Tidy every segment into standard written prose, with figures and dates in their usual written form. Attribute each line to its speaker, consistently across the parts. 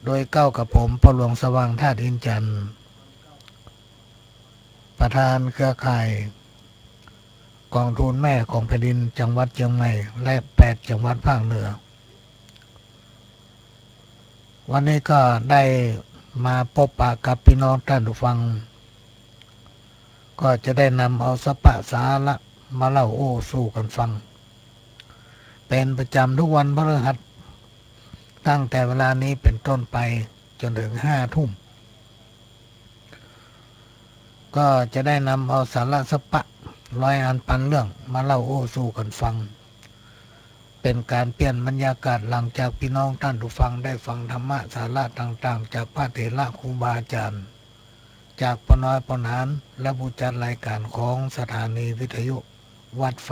Speaker 1: โดยเก้ากับผมพ่อหลวงสว่างธาตุอินจันทร์ประธานเครือข่ายกองทุนแม่ของแผ่นดินจังหวัดเชียงใหม่และ8 จังหวัดภาคเหนือวันนี้ก็ได้มาพบปะกับพี่น้องท่านผู้ฟังก็จะได้นำเอาสปะสาระมาเล่าโอ้สู่กันฟังเป็นประจำทุกวันพฤหัสตั้งแต่เวลานี้เป็นต้นไปจนถึง5 ทุ่มก็จะได้นำเอาสาระสปะร้อยอันปันเรื่องมาเล่าโอ้สู่กันฟังเป็นการเปลี่ยนบรรยากาศหลังจากพี่น้องท่านผู้ฟังได้ฟังธรรมะสาระต่างๆจากพระเถระครูบาอาจารย์จากปน้อยปนานและผู้จัดรายการของสถานีวิทยุวัดไฟ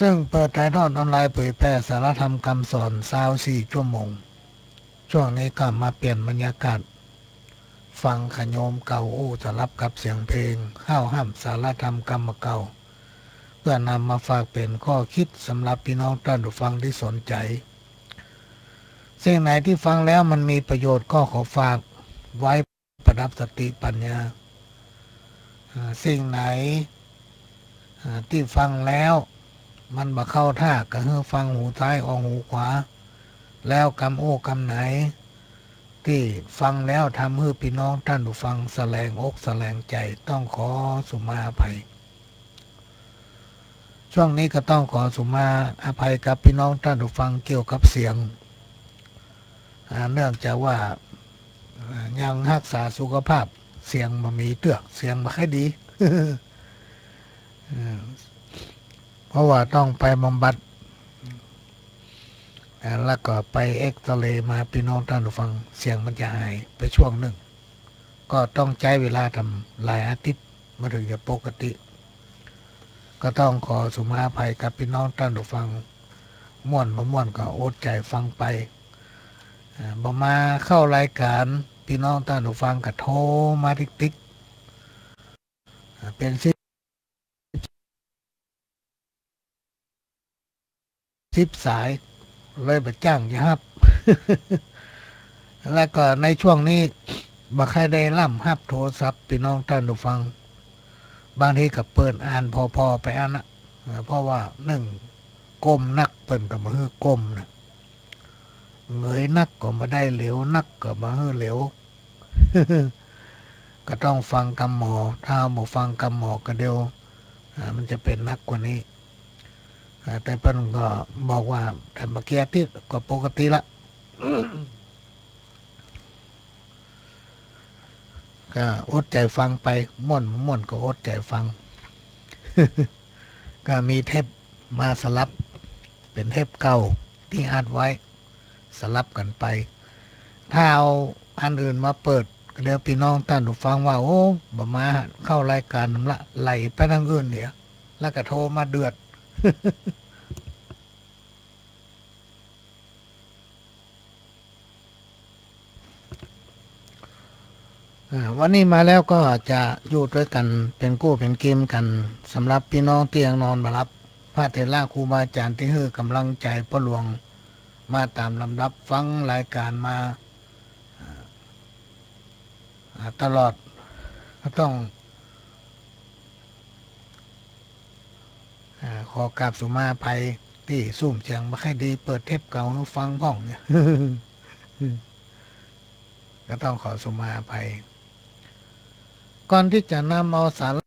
Speaker 1: ซึ่งเปิดถ่ายทอดออนไลน์เผยแพร่สารธรรมคำสอน24 ชั่วโมงช่วงนี้ก็มาเปลี่ยนบรรยากาศฟังขโยมเก่าอู้สลับกับเสียงเพลงห้าวห้ามสารธรรมกรรมเก่าเพื่อนำมาฝากเป็นข้อคิดสำหรับพี่น้องท่านผู้ฟังที่สนใจสิ่งไหนที่ฟังแล้วมันมีประโยชน์ก็ขอฝากไว้ประดับสติปัญญาสิ่งไหนที่ฟังแล้วมันบ่เข้าท่าก็ให้ฟังหูซ้ายออกหูขวาแล้วกำโอ้กำไหนที่ฟังแล้วทำให้พี่น้องท่านผู้ฟังแสลงอกแสลงใจต้องขอสุมาอภัยช่วงนี้ก็ต้องขอสุมาอภัยกับพี่น้องท่านผู้ฟังเกี่ยวกับเสียงเนื่องจากว่ายังรักษาสุขภาพเสียงมันมีเตือกเสียงไม่ค่อยดีเพราะว่าต้องไปบำบัดแล้วก็ไปเอ็กซเรย์มาพี่น้องท่านผู้ฟังเสียงมันจะหายไปช่วงหนึ่งก็ต้องใช้เวลาทำหลายอาทิตย์มาถึงจะปกติก็ต้องขอสุมาอภัยกับพี่น้องท่านผู้ฟังม่วนบ่ม่วนก็อดใจฟังไปบ่มาเข้ารายการพี่น้องท่านผู้ฟังก็โทรมาติ๊กเป็น10 สายเลยไปจ้างยฮับแล้วก็ในช่วงนี้บ่ใครได้ล่ำฮับโทรศัพท์พี่น้องท่านผู้ฟังบางทีก็เปิดอ่านพอไปอ่านนะเพราะว่าหนึ่งก้มนักเปิ่นก็มาฮื้อก้มนะเงยนักก็มาได้เหลวนักก็มาฮื้อเหลวก็ต้องฟังกำหมอถ้าบ่ฟังกำหมอก็เดียวมันจะเป็นนักกว่านี้แต่เพิ่นก็บอกว่าถ้ามาแก้ที่ก็ปกติละก็อดใจฟังไปม่วนก็อดใจฟังก็มีเทปมาสลับเป็นเทปเก่าที่อัดไว้สลับกันไปถ้าเอาอันอื่นมาเปิดเดี๋ยวพี่น้องท่านผู้ฟังว่าโอ้บ่มาเข้ารายการนำละไหลไปทางอื่นเดี๋ยวแล้วก็โทรมาเดือดวันนี้มาแล้วก็จะอยู่ด้วยกันเป็นกู้เป็นเกมกันสำหรับพี่น้องเตียงนอนมารับพระเถระครูบาอาจารย์ที่ให้กำลังใจพ่อหลวงมาตามลำดับฟังรายการมาตลอดก็ต้องขอกราบสุมาภัยที่สุ่มเสียงมาให้ดีเปิดเทปเก่าให้ฟังพ่องเนี่ยก็ต้องขอสุมาภัยก่อนที่จะนำเอาสาระ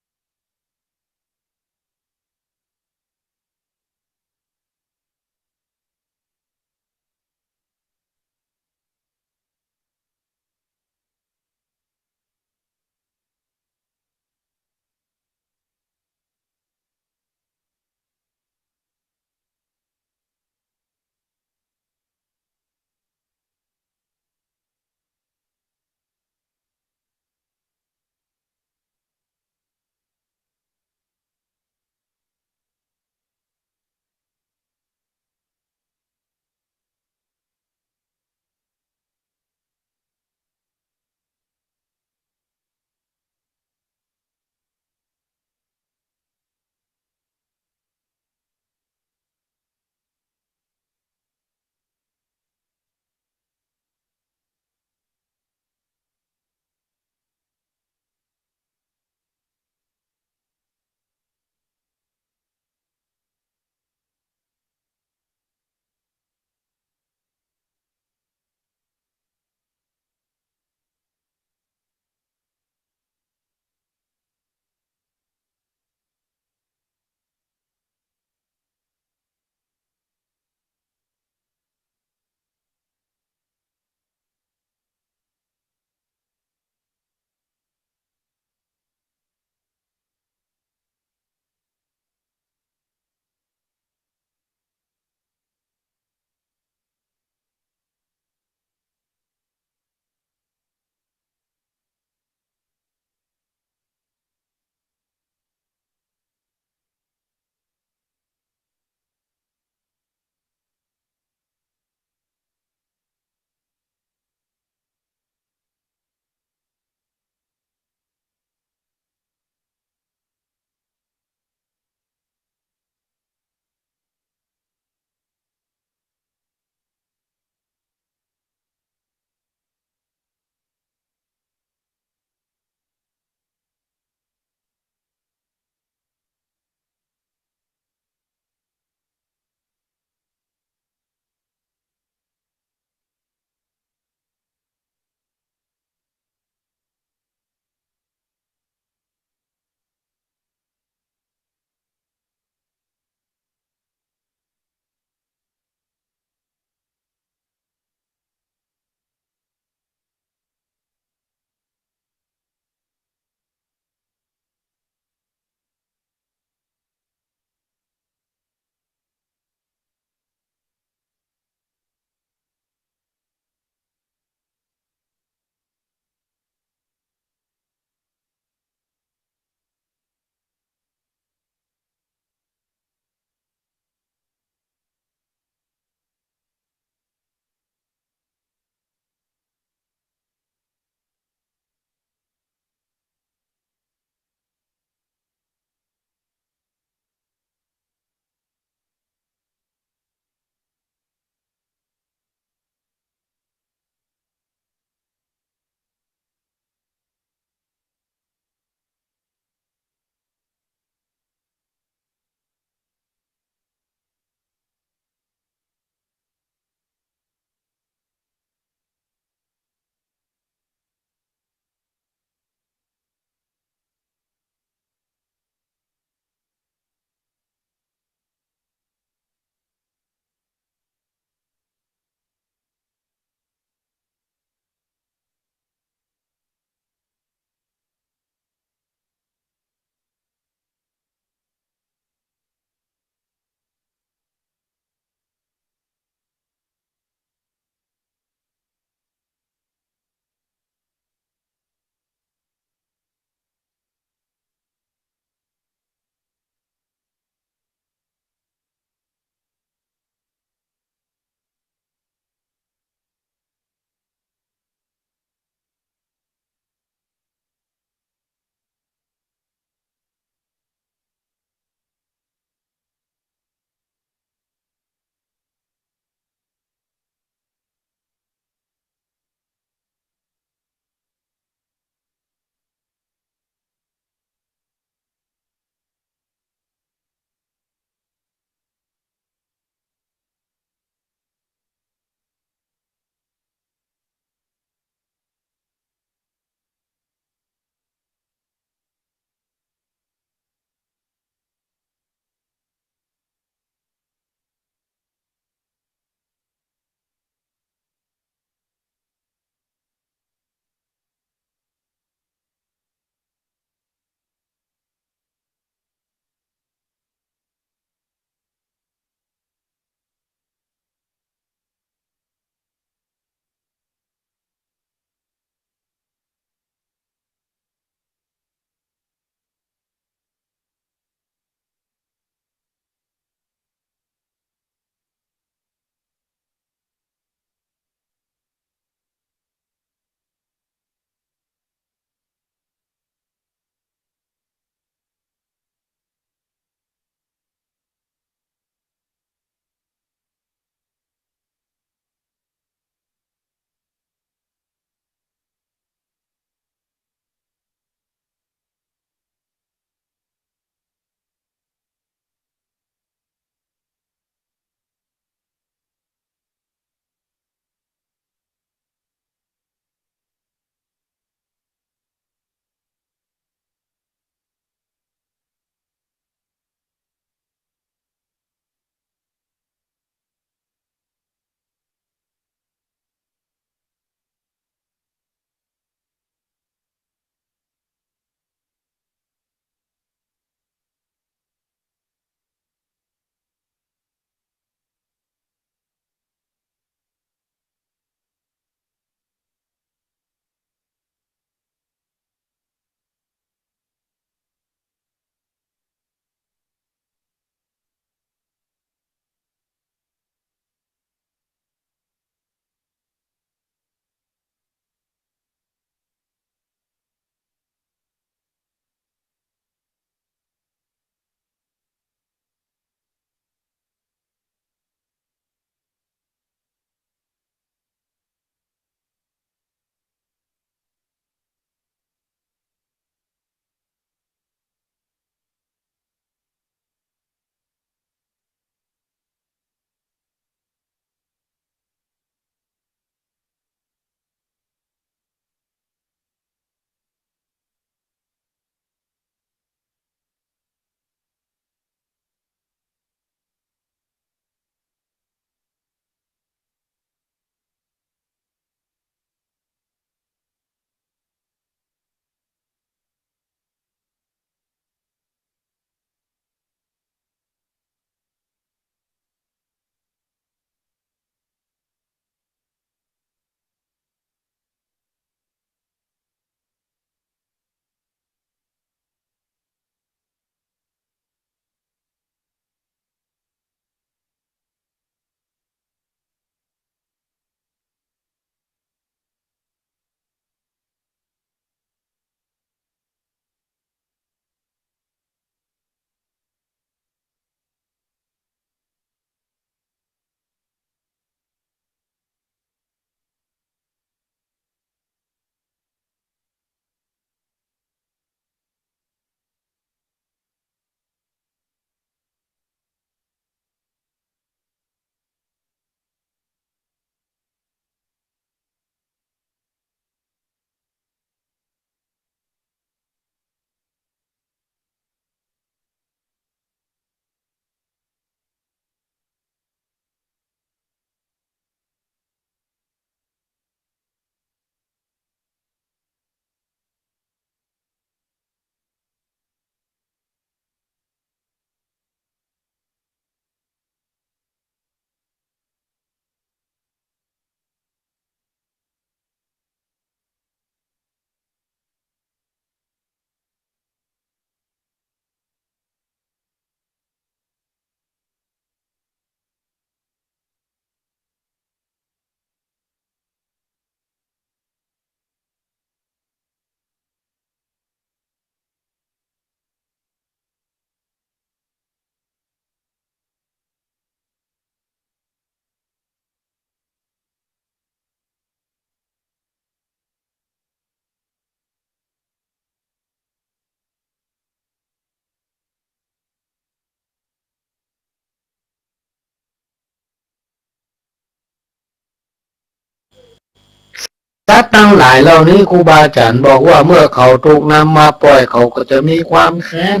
Speaker 2: สัตว์ทั้งหลายเหล่านี้ครูบาอาจารย์บอกว่าเมื่อเขาถูกนำมาปล่อยเขาก็จะมีความแค้น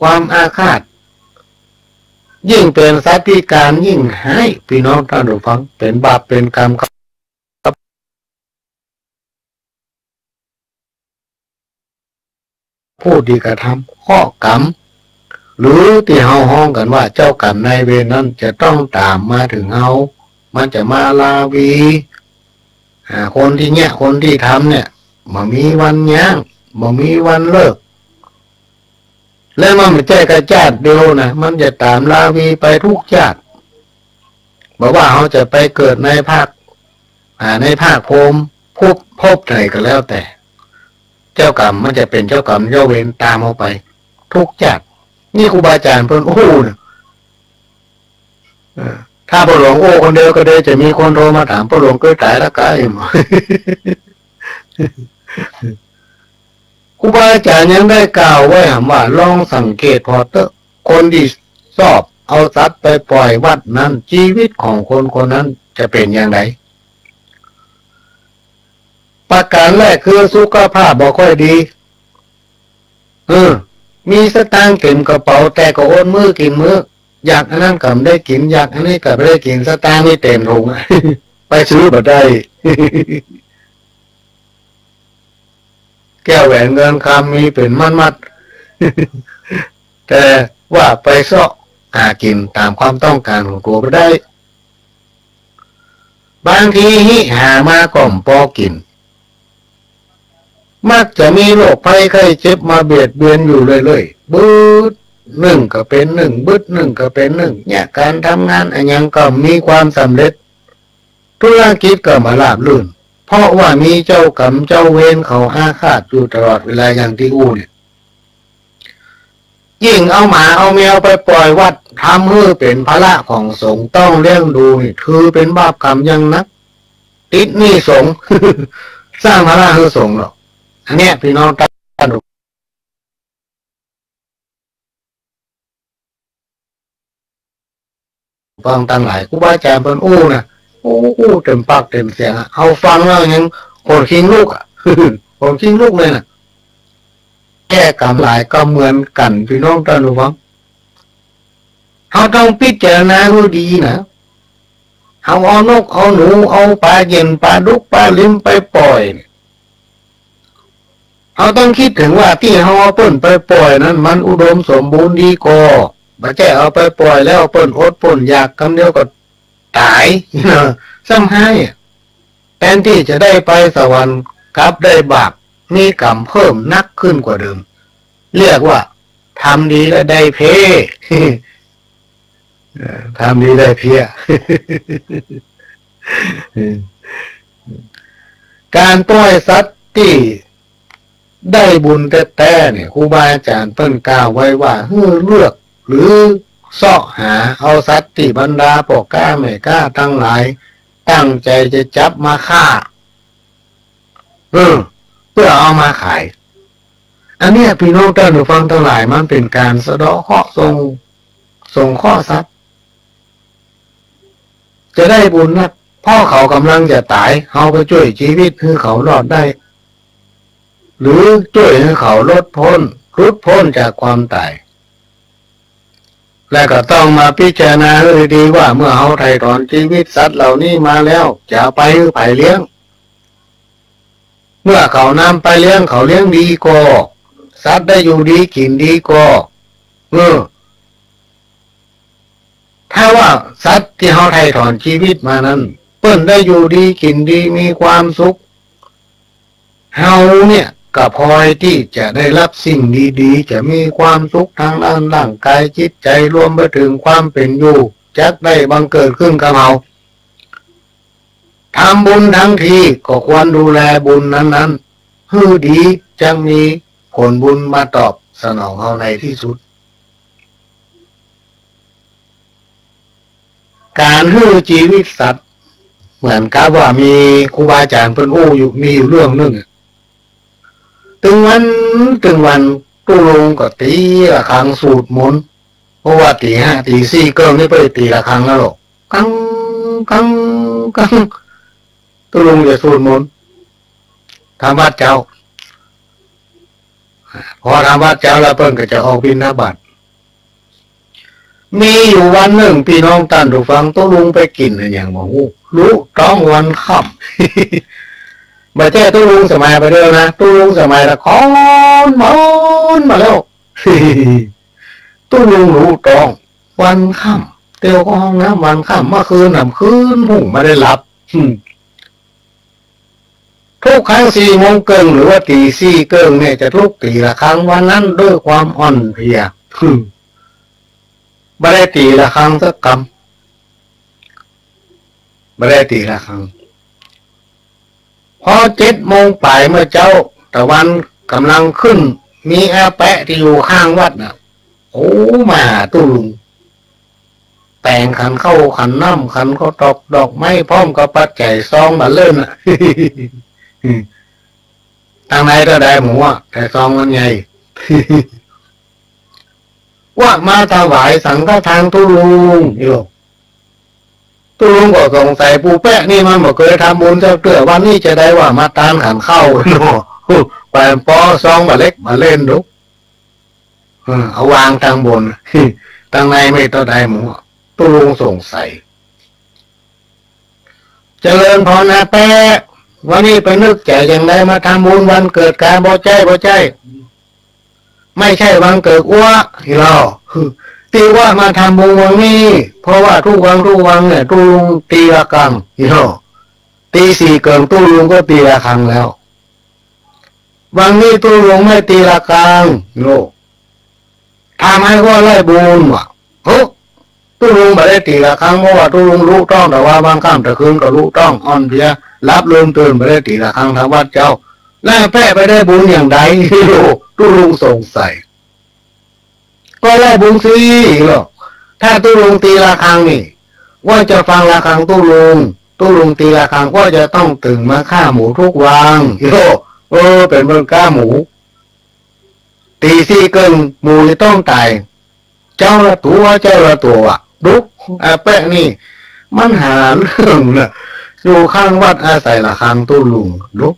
Speaker 2: ความอาฆาตยิ่งเป็นสัตว์พิการยิ่งให้พี่น้องท่านผู้ฟังเป็นบาปเป็นกรรมผู้ที่กระทำข้อกรรมหรือที่เฮาห้องกันว่าเจ้ากรรมนายเวรนั้นจะต้องตามมาถึงเฮามันจะมาลาวีคนที่เนี่ยคนที่ทำเนี่ยมันมีวันย่างมันมีวันเลิกแล้วมันไม่ใช่กระจาดเดียวนะมันจะตามลาวีไปทุกชาติบอกว่าเขาจะไปเกิดในภาคภูมิภพไหนก็แล้วแต่เจ้ากรรมมันจะเป็นเจ้ากรรมเจ้าเวรตามเขาไปทุกชาตินี่ครูบาอาจารย์เพิ่นโอ้นะถ้าพระหลวงโอ้คนเดียวก็ได้จะมีคนโทรมาถามพระหลวงเกิดตายแล้วก็ครูบาอาจารย์ยังได้กล่าวไว้ว่าลองสังเกตพอเตอะคนที่ชอบเอาสัตว์ไปปล่อยวัดนั้นชีวิตของคนคนนั้นจะเป็นอย่างไรประการแรกคือสุขภาพบ่ค่อยดีมีสตางค์เต็มกระเป๋าแต่ก็โอนมือกินมืออยากอันนั้นก็ไม่ได้กินอยากอันนี้ก็ไม่ได้กินสตางค์ไม่เต็มถุงไปซื้อบ่ได้แก้วแหวนเงินคำมีเป็นมัดแต่ว่าไปเสาะหากินตามความต้องการของตัวไม่ได้บางทีหามาก่อมพอกินมักจะมีโรคภัยไข้เจ็บมาเบียดเบียนอยู่เรื่อยๆบึ้ดหนึ่งก็เป็นหนึ่งบึ้ดหนึ่งก็เป็นหนึ่งเนี่ยการทำงานอันยังก็มีความสำเร็จธุรกิจก็มาราบรื่นเพราะว่ามีเจ้ากรรมเจ้าเวรเขาอาฆาตอยู่ตลอดเวลาอย่างที่อู้เนี่ยยิ่งเอาหมาเอาแมวไปปล่อยวัดทำให้เป็นภาระของสงฆ์ต้องเลี้ยงดูนี่คือเป็นบาปกรรมยังนักติดหนี้สงฆ์ สร้างภาระให้สงฆ์หรอกอันเนี้ยพี่น้องท่านฟังตั้งหลายครูบาอาจารย์เพิ่นอู้นะอู้เต็มปากเต็มเสียงเอาฟังแล้วยังโหดขิงลูกโหดขิงลูกเลยนะแก้กรรมหลายก็เหมือนกันพี่น้องท่านผู้ฟังเขาต้องพิจารณาให้ดีนะเอานกเอาหนูเอาปลาเย็นปลาดุกปลาลิ้มไปปล่อยเขาต้องคิดถึงว่าที่เขาเอาเปิ้นไปปล่อยนั้นมันอุดมสมบูรณ์ดีกว่าไม่ใช่เอาไปปล่อยแล้วเปิ้นอดเปิ้นอยากคำเดียวก็ตายซ้ำให้แทนที่จะได้ไปสวรรค์กลับได้บาปมีกรรมเพิ่มนักขึ้นกว่าเดิมเรียกว่าทำดีแล้วได้เพทำดีได้เพียการปล่อยสัตว์ที่ได้บุญแต่เนี่ยครูบาอาจารย์เพิ่นกล่าวไว้ว่าเลือกหรือเสาะหาเอาสัตว์ที่บรรดาพ่อกล้าแม่กล้าทั้งหลายตั้งใจจะจับมาฆ่าเพื่อเอามาขายอันนี้พี่น้องท่านผู้ฟังทั้งหลายมันเป็นการสะเดาะเคราะห์ส่งข้อสัตว์จะได้บุญนะพ่อเขากำลังจะตายเขาไปช่วยชีวิตให้เขารอดได้หรือช่วยให้เขารุดพ้นจากความตายและก็ต้องมาพิจารณาให้ดีว่าเมื่อเขาไถ่ถอนชีวิตสัตว์เหล่านี้มาแล้วจะไปให้ไผ่เลี้ยงเมื่อเขานำไปเลี้ยงเขาเลี้ยงดีก็สัตว์ได้อยู่ดีกินดีก็ถ้าว่าสัตว์ที่เขาไถ่ถอนชีวิตมานั้นเปิ้นได้อยู่ดีกินดีมีความสุขเฮาเนี่ยก็พลอยที่จะได้รับสิ่งดีๆจะมีความสุขทางด้านร่างกายจิตใจรวมไปถึงความเป็นอยู่จักได้บังเกิดขึ้นกับเราทำบุญทั้งทีก็ควรดูแลบุญนั้นๆให้ดีจังมีผลบุญมาตอบสนองเราในที่สุดการให้ชีวิตสัตว์เหมือนกับว่ามีครูบาอาจารย์เพิ่นอู้อยู่มีอยู่เรื่องนึงตึงวันตู้ลงก็ตีระฆังสูตรมนต์เพราะว่าตี 5 ตี 4ก็ไม่ไปตีระฆังแล้วหรอกกังตู้ลงจะสูตรมนต์ ทำวัดเจ้าพอทำวัดเจ้าแล้วเพิ่นก็จะออกบิณฑบาตมีอยู่วันหนึ่งพี่น้องท่านผู้ฟังตุลุงไปกินอย่างบ่ฮู้รู้ต้องวันค่ำบ่ใช่ตุลุงสมัยไปเด้อนะตุลุงสมัยละคอนมาแล้ว ตุลุงรู้ต้องวันค่ำเตียวก็ห้องน้ำวันค่ำเมื่อคืนน่ะคืนหูไม่ได้หลับทุกครั้ง4 โมงเกิงหรือว่าตี 4เกิงเนี่ยจะทุกตีละครั้งวันนั้นด้วยความอ่อนเพลียไม่ได้ตีละครั้งสักคำไม่ได้ตีละครั้งพอ7 โมงปลายเมื่อเจ้าตะวันกำลังขึ้นมีอาแปะที่อยู่ข้างวัดน่ะโอ้มาตุลุงแต่งขันเข้าขันน้ำขันเขาตอกดอกไม้พร้อมกับปัจจัยซองมาเล่นอ่ะทางไหนก็ได้หมูอ่ะแต่ซองมันใหญ่ ว่ามาถวายสังฆทานตุลุงนี่หรอตุลุงก็สงสัยปูแปะนี่มันบอกเคยทำบุญเจ้าเตื้อวันนี้จะได้ว่ามาตานขันเข้าเนาะแปมปอซองมาเล็กมาเล่นดูเอาวางทางบนทางในไม่ต้องได้หมูตุลุงสงสัยเจริญพรนะแปะวันนี้ไปนึกใจอย่างไรมาทำบุญวันเกิดการบ่ใจไม่ใช่วันเกิดอ้วที่เราตีว่ามาทำบุญวันนี้เพราะว่าทุกวันเนี่ยตุลุงตีละครั้งที่เราตี 4เกินตุลุงก็ตีละครั้งแล้ววันนี้ตุลุงไม่ตีละครั้งโลทำให้ว่าไล่บุญว่ะตุลุงไม่ได้ตีละครั้งเพราะว่าตุลุงรู้ต้องแต่ว่าบางค่ำแต่คืนก็รู้ต้องอ่อนเพลียรับลืมตื่นไม่ได้ตีละครั้งทางวัดเจ้าแล้วแพ้ไปได้บุญอย่างไรตุลุงสงสัยก็ไล่บุญสิหรอกถ้าตุลุงตีละครั้งนี่ว่าจะฟังละครั้งตุลุงตีละครั้งก็จะต้องตื่นมาฆ่าหมูทุกวันเป็นเบิ่งฆ่าหมูตี 4เกินหมูจะต้องตายเจ้าละตัวดุกแปะนี่มันหาเรื่องนะอยู่ข้างวัดอาศัยละครั้งตุลุงดุก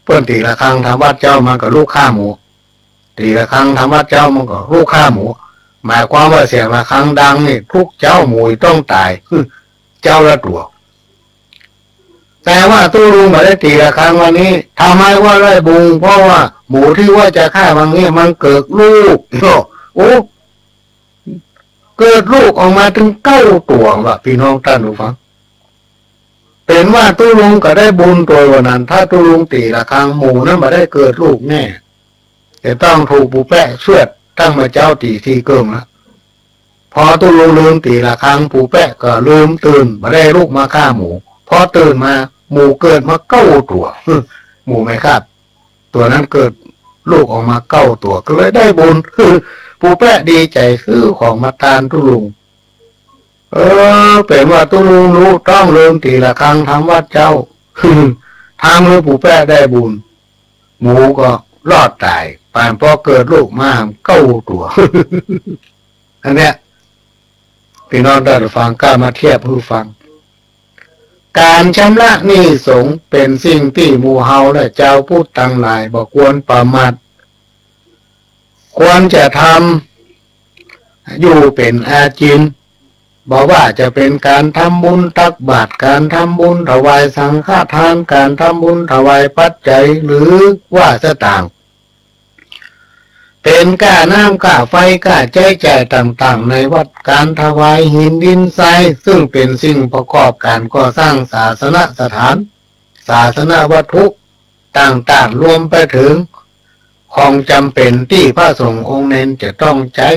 Speaker 2: เปิ้นตีละครั้งทำวัดเจ้ามันก็ลูกฆ่าหมูตีละครั้งทำวัดเจ้ามันก็ลูกฆ่าหมูหมายความว่าเสียงละครั้งดังนี่ทุกเจ้าหมูต้องตายเจ้าละตัวแต่ว่าตุลุงไม่ได้ตีละครั้งวันนี้ทำให้ว่าได้บุญเพราะว่าหมูที่ว่าจะฆ่าบางนี้มันเกิดลูกโอ้เกิดลูกออกมาถึง9 ตัวว่ะพี่น้องท่านผู้ฟังเป็นว่าตุลุงก็ได้บุญตัววันนั้นถ้าตุลุงตีละครั้งหมูนั้นไม่ได้เกิดลูกแน่จะต้องถูกปูแปะเชือดตั้งมาเจ้าตีที่เกิงละพอตุลุงลืมตีละครั้งปูแปะก็ลืมตื่นไม่ได้ลูกมาฆ่าหมูพอตื่นมาหมูเกิดมา9 ตัวหมูไม่คาดตัวนั้นเกิดลูกออกมา9 ตัวก็เลยได้บุญปูแปะดีใจซื้อของมาทานตุลุงเป็นว่าตุลุงรู้ต้องลืมตีละครั้งทำวัดเจ้าทำให้ปูแปะได้บุญหมูก็รอดตายป่านพอเกิดลูกมา9 ตัวอันเนี้ยพี่น้องได้ฟังกล้ามาเทียบผู้ฟังการชำระหนี้สงฆ์เป็นสิ่งที่หมู่เฮาและเจ้าพูดตั้งหลายบ่ควรประมาทควรจะทำอยู่เป็นอาจินบอกว่าจะเป็นการทำบุญตักบาตรการทำบุญถวายสังฆทานการทำบุญถวายปัจจัยหรือว่าสตางค์เป็นค่าน้ำค่าไฟค่าใช้จ่ายต่างๆในวัดการถวายหินดินทรายซึ่งเป็นสิ่งประกอบการก่อสร้างศาสนสถานศาสนวัตถุต่างๆรวมไปถึงของจำเป็นที่พระสงฆ์องค์เน้นจะต้องใช้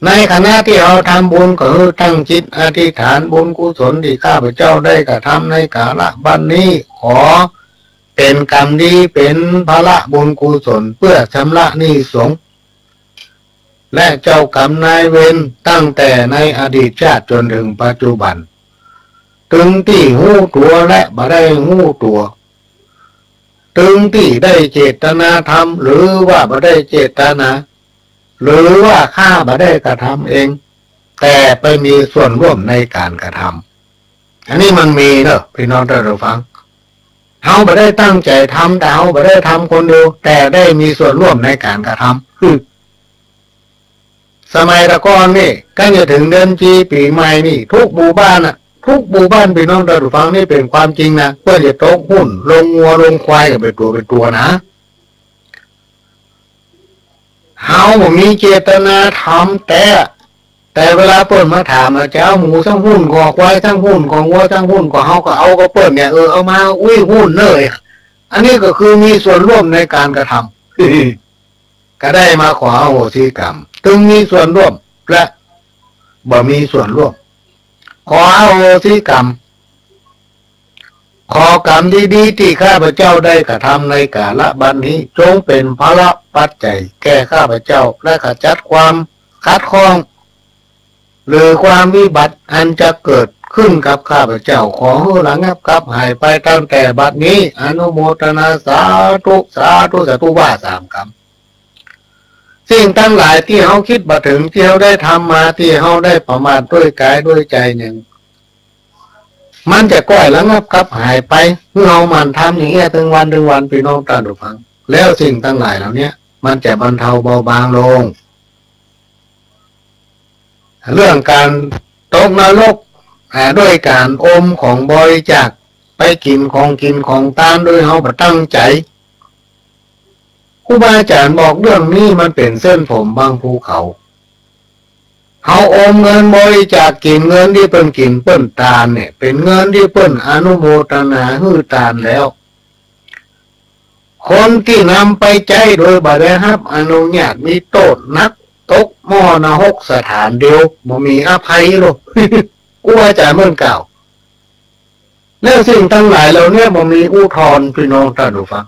Speaker 2: ในขณะที่เราทำบุญก็คือตั้งจิตอธิษฐานบุญกุศลที่ข้าพเจ้าได้กระทำในกาลบัดนี้ขอเป็นกรรมดีเป็นภาระบุญกุศลเพื่อชำระหนี้สงฆ์และเจ้ากรรมนายเวรตั้งแต่ในอดีตชาติจนถึงปัจจุบันถึงที่หู้ตัวและบ่ได้หู้ตัวถึงที่ได้เจตนาทำหรือว่าบ่ได้เจตนาหรือว่าข้าบ่ได้กระทำเองแต่ไปมีส่วนร่วมในการกระทำอันนี้มันมีเนอะพี่น้องท่านผู้ฟัง เฮาบ่ได้ตั้งใจทำแต่เฮาบ่ได้ทำคนเดียวแต่ได้มีส่วนร่วมในการกระทำสมัยตะก่อนนี่ใกล้จะถึงเดือนจีปีใหม่นี่ทุกหมู่บ้านน่ะทุกหมู่บ้านพี่น้องท่านผู้ฟังนี่เป็นความจริงนะเพื่อจะตกหุ้นลงงัวลงควายกันเป็นตัวนะเฮาบ่มีเจตนาทำแต่เวลาเปิ้นมาถามจะเอาหมูทั้งหุ้นกอควายทั้งหุ้นของวัวทั้งหุ้นก็เฮาก็เอาก็เปิ้นเนี่ยเอามาอุ้ยหุ้นเลยอันนี้ก็คือมีส่วนร่วมในการกระทำก็ได้มาขออโหสิกรรมถึงมีส่วนร่วมและบ่มีส่วนร่วมขออโหสิกรรมขอกรรมดีๆที่ข้าพเจ้าได้กระทำในกาลบัดนี้จงเป็นภาระปัจจัยแก่ข้าพเจ้าและขจัดความขัดข้องหรือความวิบัติอันจะเกิดขึ้นกับข้าพเจ้าขอให้ระงับกับหายไปตั้งแต่บัดนี้อนุโมทนาสาธุสาธุสาธุว่า3 คำสิ่งทั้งหลายที่เฮาคิดมาถึงที่เฮาได้ทำมาที่เฮาได้ประมาทด้วยกายด้วยใจหนึ่งมันจะก้อยระงับกับหายไปเมื่อเฮามันทำอย่างเงี้ยถึงวันพี่น้องท่านผู้ฟังแล้วสิ่งทั้งหลายเหล่านี้มันจะบรรเทาเบาบางลงเรื่องการตกนรกด้วยการอมของบริจาคไปกินของทานโดยเฮาบ่ตั้งใจครูบาอาจารย์บอกเรื่องนี้มันเป็นเส้นผมบางภูเขาเฮาอมเงินบริจาคกินเงินที่เปิ้นกินเปิ้นทานเนี่ยเป็นเงินที่เปิ้นอนุโมทนาฮือทานแล้วคนที่นำไปใจโดยบ่ได้รับอนุญาตมีโทษนักตกหม้อนรกสถานเดียวบ่มีอภัยหรอกกูอาจารย์เมื่อเก่าแล้วสิ่งทั้งหลายเหล่านี้บ่มีอุทธรณ์พี่น้องท่านผู้ฟัง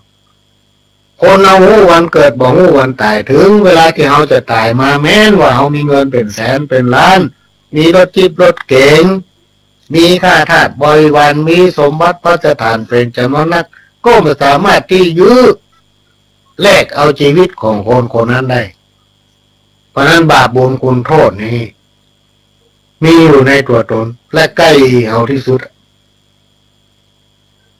Speaker 2: คนเอาหูวันเกิดบ่หูวันตายถึงเวลาที่เฮาจะตายมาแม้นว่าเฮามีเงินเป็นแสนเป็นล้านมีรถจิ๊บรถเก๋งมีข้าทาสบริวารมีสมบัติพระสถานเป็นจำนวนนักก็ไม่สามารถที่ยื้อแลกเอาชีวิตของคนนั้นได้เพราะนั้นบาปบุญคุณโทษนี้มีอยู่ในตัวตนและใกล้เฮาที่สุด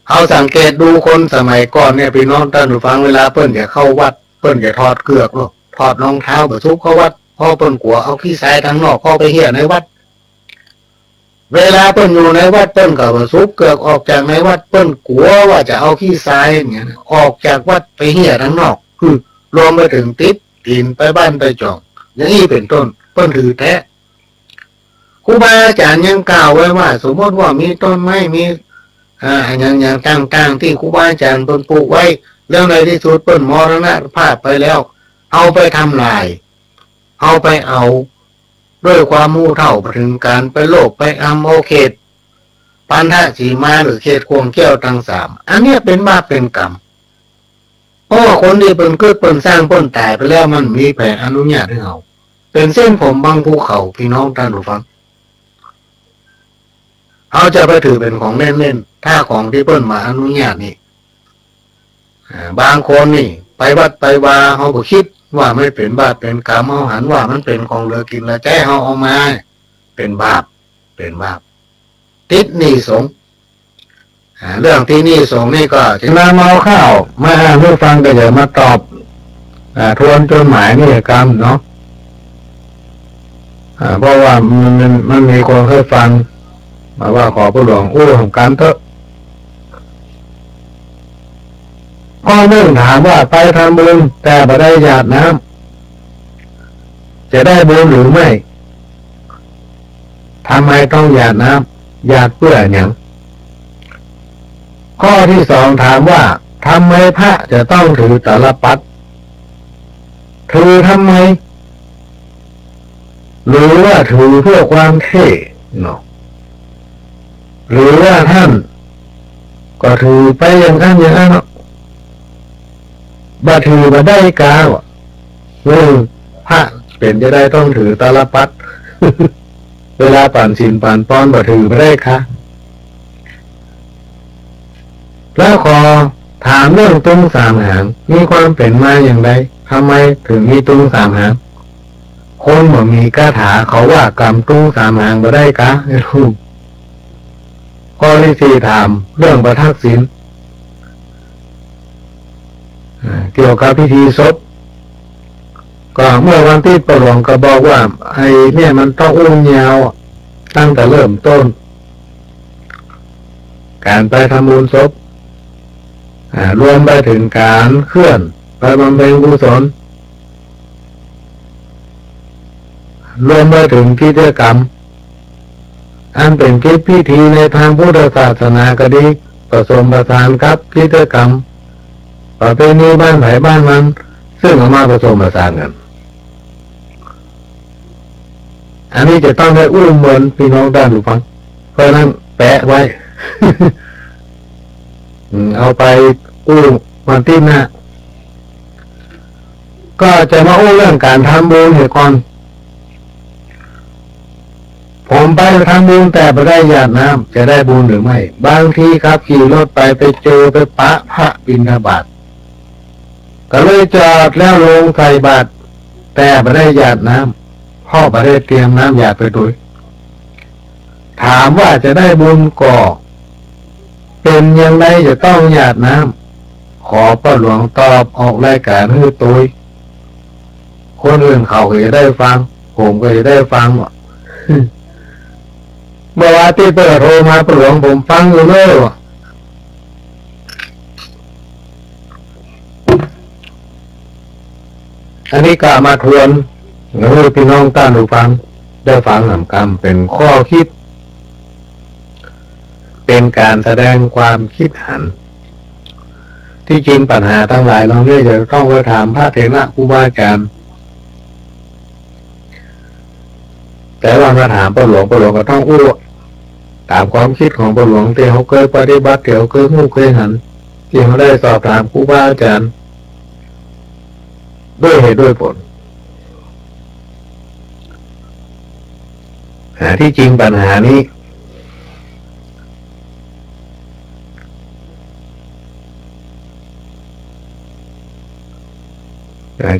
Speaker 2: เอาสังเกตดูคนสมัยก่อนเนี่ยพี่น้องท่านผู้ฟังเวลาเปิ้นจะเข้าวัดเปิ้นจะถอดเกือกถอดรองเท้าบ่ซุกเข้าวัดพ่อเปิ้นกลัวเอาขี้ทรายทางนอกเข้าไปเหี้ยในวัดเวลาเปิ้นอยู่ในวัดเปิ้นก็บ่ซุกเกือกออกจากในวัดเปิ้นกลัวว่าจะเอาขี้ทรายเนี่ยออกจากวัดไปเหี้ยทางนอกรวมไปถึงติดตีนไปบ้านไปจ่องอย่างนี้เป็นต้นเปิ้นถือแท้ครูบาอาจารย์ยังกล่าวไว้ว่าสมมติว่ามีต้นไม้มีอย่างต่างๆที่ครูบาอาจารย์ปลูกไว้แล้วในที่สุดเปิ้นมรณภาพไปแล้วเอาไปทำลายเอาไปเอาด้วยความมูเท่าถึงการไปโลภไปอำโอเขตปันทะสีมาหรือเขตควงแก้วทั้ง3อันนี้เป็นบาปเป็นกรรมเพราะคนที่เปิ้นเกิดเปิ้นสร้างเปิ้นตายไปแล้วมันมีแผลอนุญาตให้เอาเป็นเส้นผมบางภูเขาพี่น้องท่านผู้ฟังเขาจะไปถือเป็นของเล่นๆถ้าของที่เปิ้นมาอนุญาตนี่บางคนนี่ไปวัดไปวาเขาก็คิดว่าไม่เป็นบาปเป็นกรรมเขาหันว่ามันเป็นของเหลือกินแล้วใจเขาเอามาเป็นบาปติดหนี้สงฆ์เรื่องที่หนี้สงฆ์นี่ก็ถึงเมาข้าวมาเพื่อฟังก็อย่ามาตอบทวนจดหมายนี่กรรมเนาะเพราะว่ามันมีคนเคยฟังมาว่าขอพระหลวงของการเถอะข้อหนึ่งถามว่าไปทำบุญแต่ไม่ได้หยาดน้ำจะได้บุญหรือไม่ทำไมต้องหยาดน้ำหยาดเพื่ออย่างข้อที่2ถามว่าทำไมพระจะต้องถือตาลปัดถือทำไมหรือว่าถือเพื่อความเท่เนาะหรือว่าท่านก็ถือไปอย่างนั้นเนาะบ่ถือมาได้กาวพระเป็นจะได้ต้องถือตาลปัด เวลาปั่นศีลปั่นป้อนบ่ถือไม่ได้ค่ะแล้วขอถามเรื่องตุ้ง3 หางมีความเป็นมาอย่างไรทำไมถึงมีตุ้ง3 หางคนบ่มีคาถาเขาว่ากรรมตุ้ง3 หางบ่ได้กะข้อที่4ถามเรื่องประทักษิณ เกี่ยวกับพิธีศพก็เมื่อวันที่ประหลวงก็บอกว่าไอ้เนี่ยมันต้องอุ้มยาวตั้งแต่เริ่มต้นการไปทำบุญศพรวมไปถึงการเคลื่อนไปบำเพ็ญกุศลรวมไปถึงพิธีกรรมอันเป็นพิธีในทางพุทธศาสนาก็ดีผสมผสานกับพิธีกรรมประเพณีบ้านไผ่บ้านมันซึ่งเอามาผสมผสานกันอันนี้จะต้องได้อุ้มเหมือนพี่น้องด้านหรือฟังเพราะนั้นแปะไว้ เอาไปอุ้มวันที่หน้าก็จะมาอุ้มเรื่องการทำบุญเหตุก่อนผมไปทำบุญแต่ไม่ได้หยาดน้ำจะได้บุญหรือไม่บางทีครับขี่รถไปเจอไปปะพระบิณฑบาตก็เลยจอดแล้วลงใส่บาตรแต่ไม่ได้หยาดน้ำพ่อไม่ได้เตรียมน้ำหยาดไปด้วยถามว่าจะได้บุญก่อเป็นยังไงจะต้องหยาดน้ำขอพ่อหลวงตอบออกรายการให้ตัวคนอื่นเขาก็จะได้ฟังผมก็จะได้ฟังเมื่อวานที่เปิดโทรมาพ่อหลวงผมฟังอยู่เลยอันนี้ก็มาทวนให้พี่น้องต้านหูฟังได้ฟังหำคำเป็นข้อคิดเป็นการแสดงความคิดหันที่จริงปัญหาทั้งหลายเราเนี่ยจะต้องไปถามพระเถระครูบาอาจารย์แต่ว่ามาถามพ่อหลวงก็ต้องอู้ตามความคิดของพ่อหลวงที่เขาเคยปฏิบัติที่เขาเคยมู้เคยหันที่เขาได้สอบถามครูบาอาจารย์ด้วยเหตุด้วยผลที่จริงปัญหานี้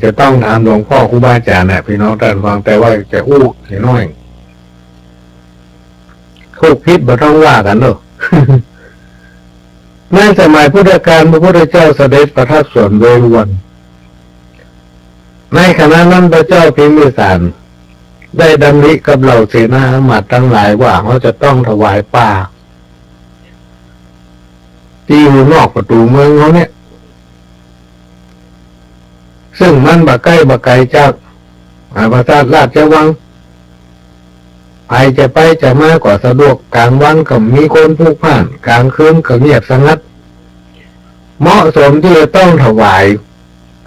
Speaker 2: จะต้องถามหลวงพ่อครูบาอาจารย์พี่น้องท่านฟังแต่ว่าจะอู้เห็นน้อยถูกผิดบ่ต้องว่ากันเนอะ ในสมัยพุทธกาลพระพุทธเจ้าเสด็จประทับส่วนเวรุวันในขณะนั้นพระเจ้าพิมพิสารได้ดำริกับเหล่าเสนาอมาตย์ทั้งหลายว่าเขาจะต้องถวายป่าที่อยู่นอกประตูเมืองเขาเนี่ยซึ่งมันบ่ใกล้บ่ไกลจากพระธาตุราชวังไปจะไปจะมากกว่าสะดวกกลางวันก็มีคนพลุกพล่านกลางคืนก็เงียบสงัดเหมาะสมที่จะต้องถวาย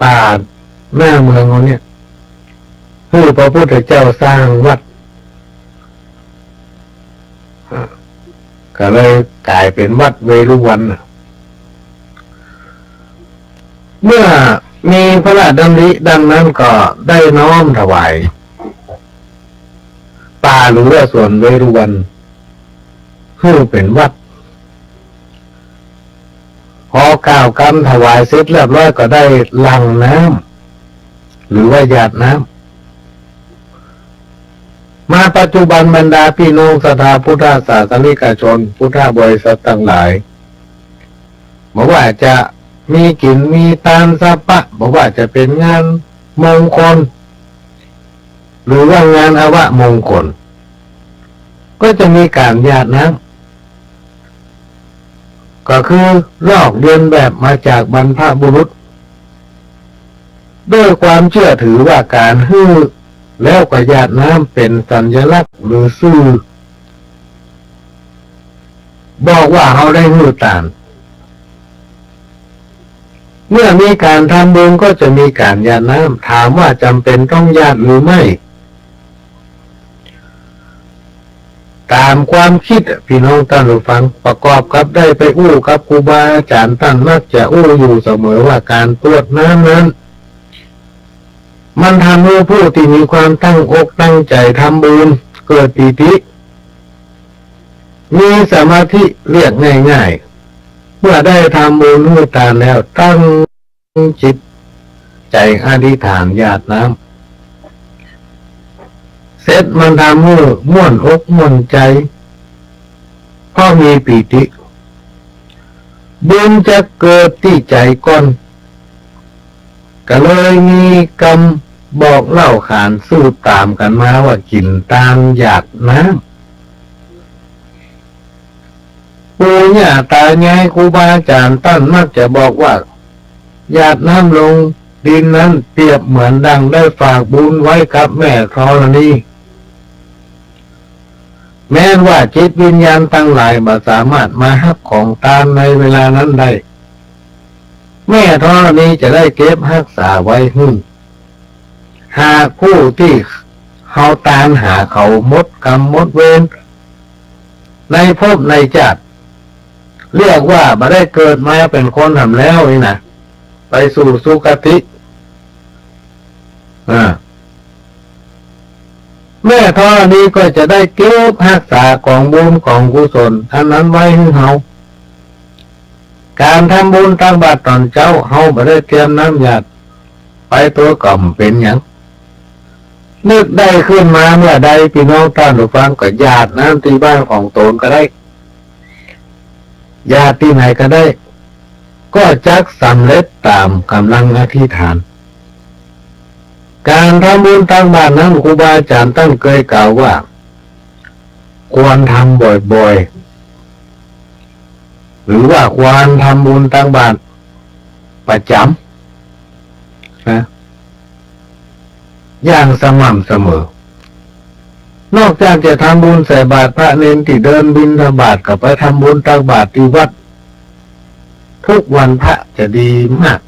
Speaker 2: ป่าหน้าเมืองเขาเนี่ยผู้พระพุทธเจ้าสร้างวัดก็เลยกลายเป็นวัดเวรุวันเมื่อมีพระราชดำริดังนั้นก็ได้น้อมถวายป่าหรือว่าส่วนเวรุวันให้เป็นวัดพอกล่าวคำถวายเสร็จเรียบร้อยก็ได้ลังน้ำหรือว่าหยาดน้ำมาปัจจุบันบรรดาพี่น้องศรัทธาพุทธศาสนิกชนพุทธบริษัททั้งหลายบอกว่าจะมีกินมีทานสัพพะบอกว่าจะเป็นงานมงคลหรือว่างานอวมงคลก็จะมีการหยาดน้ำก็คือลอกเลียนแบบมาจากบรรพบุรุษด้วยความเชื่อถือว่าการฮื้อแล้วก็หยาดน้ำเป็นสัญลักษณ์หรือสื่อบอกว่าเขาได้ฮื้อตานเมื่อมีการทำบุญก็จะมีการหยาดน้ำถามว่าจำเป็นต้องหยาดหรือไม่ตามความคิดพี่น้องท่านผู้ฟังประกอบกับได้ไปอู้กับครูบาอาจารย์ท่านมักจะอู้อยู่เสมอว่าการตรวจน้ำนั้นมันทำให้ผู้ที่มีความตั้งอกตั้งใจทำบุญเกิดปีติมีสมาธิเรียกง่ายๆเมื่อได้ทำบุญให้ทานแล้วตั้งจิตใจอธิษฐานหยาดน้ำเสร็จมันทำให้ม่วนอกม่วนใจเพราะมีปีติบุญจะเกิดที่ใจก่อน ก็เลยมีกำบอกเล่าขานสืบตามกันมาว่ากินตามหยาดน้ำปู่ย่าตายายครูบาอาจารย์ท่านมักจะบอกว่าหยาดน้ำลงดินนั้นเปรียบเหมือนดังได้ฝากบุญไว้กับแม่ธรณีแม้ว่าจิตวิญญาณทั้งหลายบ่สามารถมาฮับของตามในเวลานั้นได้แม่ธรณีจะได้เก็บรักษาไว้หึ่งหากผู้ที่เขาตามหาเขาหมดกรรมหมดเวรในภพในชาติเรียกว่าบ่ได้เกิดมาเป็นคนทำแล้วนี่นะไปสู่สุคติแม่ธรณีก็จะได้เก็บรักษาของบุญของกุศลอันนั้นไว้ให้เขาการทำบุญตักบาตรตอนเช้าเขาบ่ได้เตรียมน้ำหยาดไปตัวกล่อมเป็นอย่างนึกได้ขึ้นมาเมื่อใดพี่น้องท่านผู้ฟังก็หยาดน้ำที่บ้านของตนก็ได้หยาดที่ไหนก็ได้ก็จักสำเร็จตามกำลังอธิษฐานการทำบุญตักบาตรนั้นครูบาอาจารย์ท่านเคยกล่าวว่าควรทำบ่อยๆหรือว่าควรทำบุญตักบาตรประจำนะอย่างสม่ำเสมอนอกจากจะทำบุญใส่บาตรพระเนรที่เดินบิณฑบาตก็ไปทำบุญตักบาตรที่วัดทุกวันพระจะดีมาก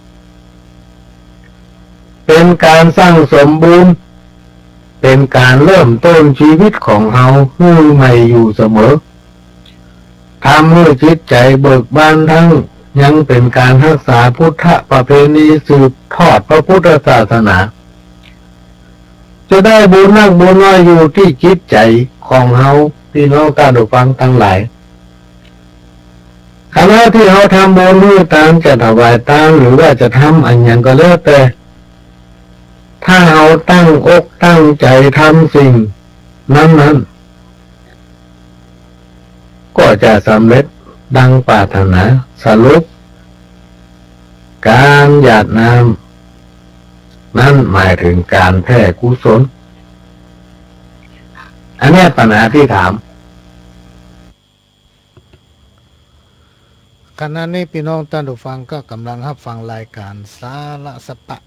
Speaker 2: เป็นการสร้างสมบูรณ์เป็นการเริ่มต้นชีวิตของเราให้ใหม่อยู่เสมอทำให้จิตใจเบิกบานทั้งยังเป็นการรักษาพุทธประเพณีสืบทอดพระพุทธศาสนาจะได้บุญนักบุญน้อยอยู่ที่จิตใจของเราพี่น้องท่านผู้ฟังทั้งหลายขณะที่เราทำบุญด้วยตามจะถวายตามหรือว่าจะทำอันอย่างก็แล้วแต่ถ้าเราตั้งอกตั้งใจทำสิ่งนั้นก็จะสำเร็จดังปรารถนาสรุปการหยาดน้ำนั่นหมายถึงการแผ่กุศลอันนี้ปัญหาที่ถาม
Speaker 1: ขณะนี้พี่น้องท่านผู้ฟังก็กำลังรับฟังรายการสาระสปะ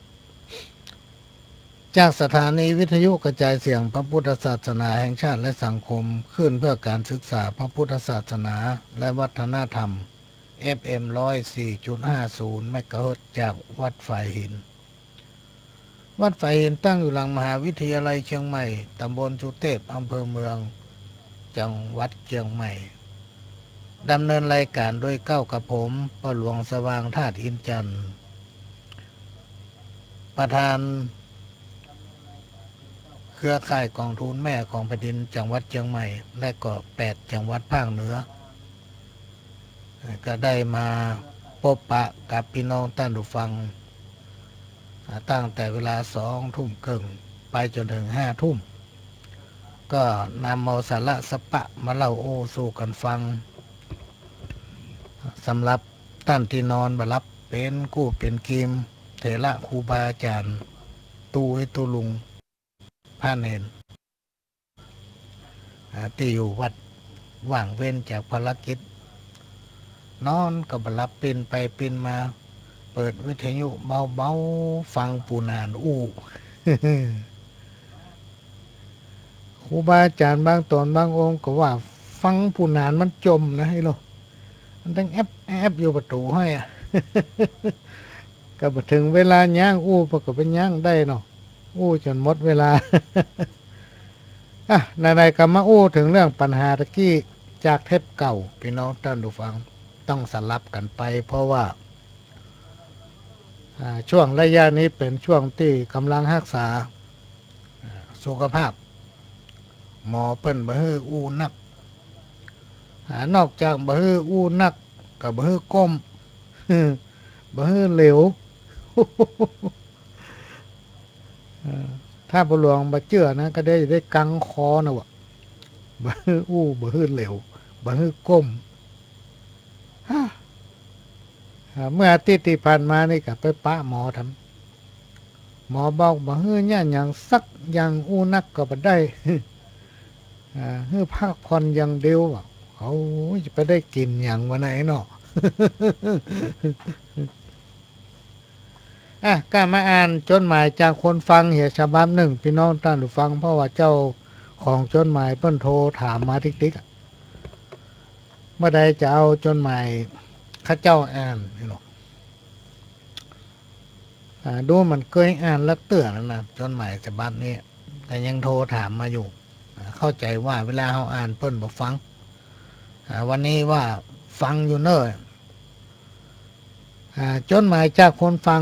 Speaker 1: จากสถานีวิทยุกระจายเสียงพระพุทธศาสนาแห่งชาติและสังคมขึ้นเพื่อการศึกษาพระพุทธศาสนาและวัฒนธรรม FM 104.50 เมกะเฮิรตซ์จากวัดฝ่ายหินวัดฝ่ายหินตั้งอยู่หลังมหาวิทยาลัยเชียงใหม่ตำบลสุเทพอำเภอเมืองจังหวัดเชียงใหม่ดำเนินรายการโดยเก้ากับผมพ่อหลวงสว่างธาตุอินจันทร์ประธานเครือข่ายกองทุนแม่ของแผ่นดินจังหวัดเชียงใหม่และก็8จังหวัดภาคเหนือก็ได้มาพบปะกับพี่น้องท่านผู้ฟังตั้งแต่เวลา20:30ไปจนถึง5 ทุ่มก็นำเอาสาระสปะมาเล่าโอ้สู่กันฟังสำหรับท่านที่นอนบ่หลับเป็นกู้เป็นกิมเถระครูบาอาจารย์ตู้ให้ตู้ลุงพระเนรที่อยู่วัดว่างเว้นจากภารกิจนอนก็บ่หลับปีนไปปีนมาเปิดวิทยุเบาๆฟังปูนานอู้ ครูบาอาจารย์บางตนบางองค์ก็ว่าฟังปูนานมันจมนะให้เรามันต้องแอบอยู่ประตูให้อ่ะ ก็บ่ถึงเวลาย่างอู้ปก็เป็นย่างได้เนาะอู้จนหมดเวลา ในๆก็มาอู้ถึงเรื่องปัญหาตะกี้จากเทปเก่าพี่น้องท่านผู้ฟังต้องสลับกันไปเพราะว่าช่วงระยะนี้เป็นช่วงที่กำลังรักษาสุขภาพหมอเปิ้นบ่ฮื้ออู้นักนอกจากบ่ฮื้ออู้นักก็บ่ฮื้อก้ม บ่ฮื้อเหลว ถ้าบ่หลวงบ่เชื่อนะก็ได้กังคอนะวะบ่ฮื้ออู้บ่ฮื้อเหลวบ่ฮื้อก้มเมื่ออาทิตย์ที่ผ่านมานี่ก็ไปป้าหมอท หมอบอกบ่ฮื้อเนี่ยอย่างสักอย่างอู้นักก็บ่ได้ ฮื้อพักผ่อนอย่างเดียวอะเขาจะไปได้กินอย่างวันไหนเนาะ ก็มาอ่านจดหมายจากคนฟังเหตุฉบับหนึ่งพี่น้องท่านผู้ฟังเพราะว่าเจ้าของจดหมายเพิ่นโทรถามมาติ๊กๆเมื่อใดจะเอาจดหมายข้าเจ้าอ่านพี่น้องดูมันเคยอ่านแล้วเตือนแล้วนะจดหมายฉบับนี้แต่ยังโทรถามมาอยู่เข้าใจว่าเวลาเขาอ่านเพิ่นบ่ฟังวันนี้ว่าฟังอยู่เนอะจดหมายจากคนฟัง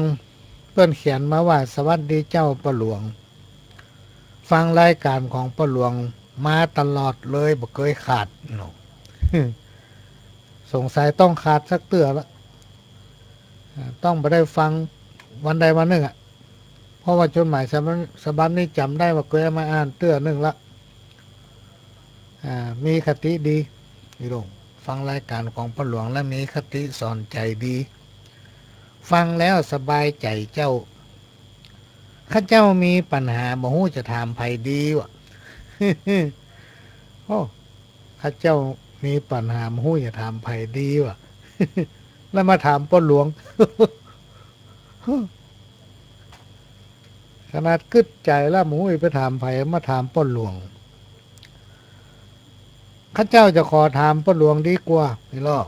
Speaker 1: เพิ่นเขียนมาว่าสวัสดีเจ้าประหลวงฟังรายการของประหลวงมาตลอดเลยบ่เคยขาดเนาะ สงสัยต้องขาดสักเตือละต้องไปได้ฟังวันใดวันหนึ่งเพราะว่าจดหมายฉบับนี้จำได้ว่าเคยมาอ่านเตือหนึ่งละมีคติดีนี่ลงฟังรายการของพ่อหลวงและมีคติสอนใจดีฟังแล้วสบายใจเจ้าข้าเจ้ามีปัญหาบ่ฮู้จะถามไผดีวะ โอ้ข้าเจ้ามีปัญหาบ่ฮู้จะถามไผดีวะ แล้วมาถามพ่อหลวง ขนาดกึดใจแล้วหมูไปถามไผมาถามพ่อหลวงข้าเจ้าจะขอถามพ่อหลวงดีกว่าพี่ลอก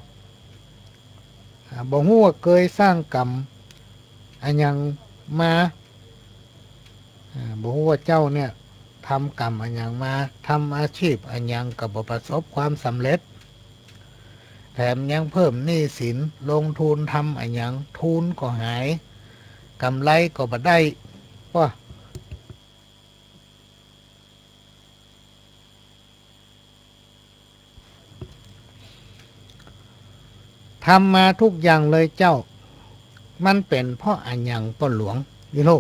Speaker 1: บอกว่าเคยสร้างกรรมอันยังมาบอกว่าเจ้าเนี่ยทำกรรมอันยังมาทำอาชีพอันยังกับประสบความสำเร็จแถมยังเพิ่มหนี้สินลงทุนทำอันยังทุนก็หายกำไรก็บ่ได้ว่าทำมาทุกอย่างเลยเจ้ามันเป็นเพราะอันยังพ่อหลวงนี่โล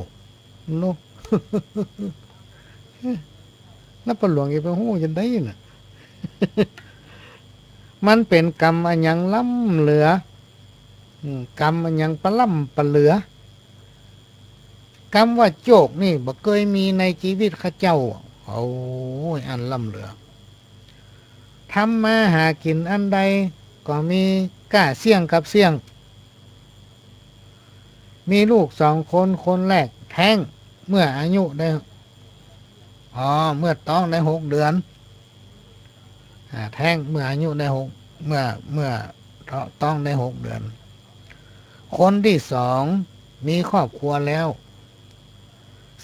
Speaker 1: โล แล้วพ่อหลวงจะไปหู้จะได้น่ะ มันเป็นกรรมอันยังล้ำเหลือกรรมอันยังปะล่ำปะเหลือกรรมว่าโจกนี่บ่เคยมีในชีวิตข้าเจ้าโอ้ยอันล้ำเหลือทำมาหากินอันใดก็มีกล้าเสี่ยงกับเสี่ยงมีลูก2 คนคนแรกแท้งเมื่ออายุได้เมื่อต้องได้6 เดือนแท้งเมื่ออายุได้เมื่อต้องได้6 เดือนคนที่2มีครอบครัวแล้ว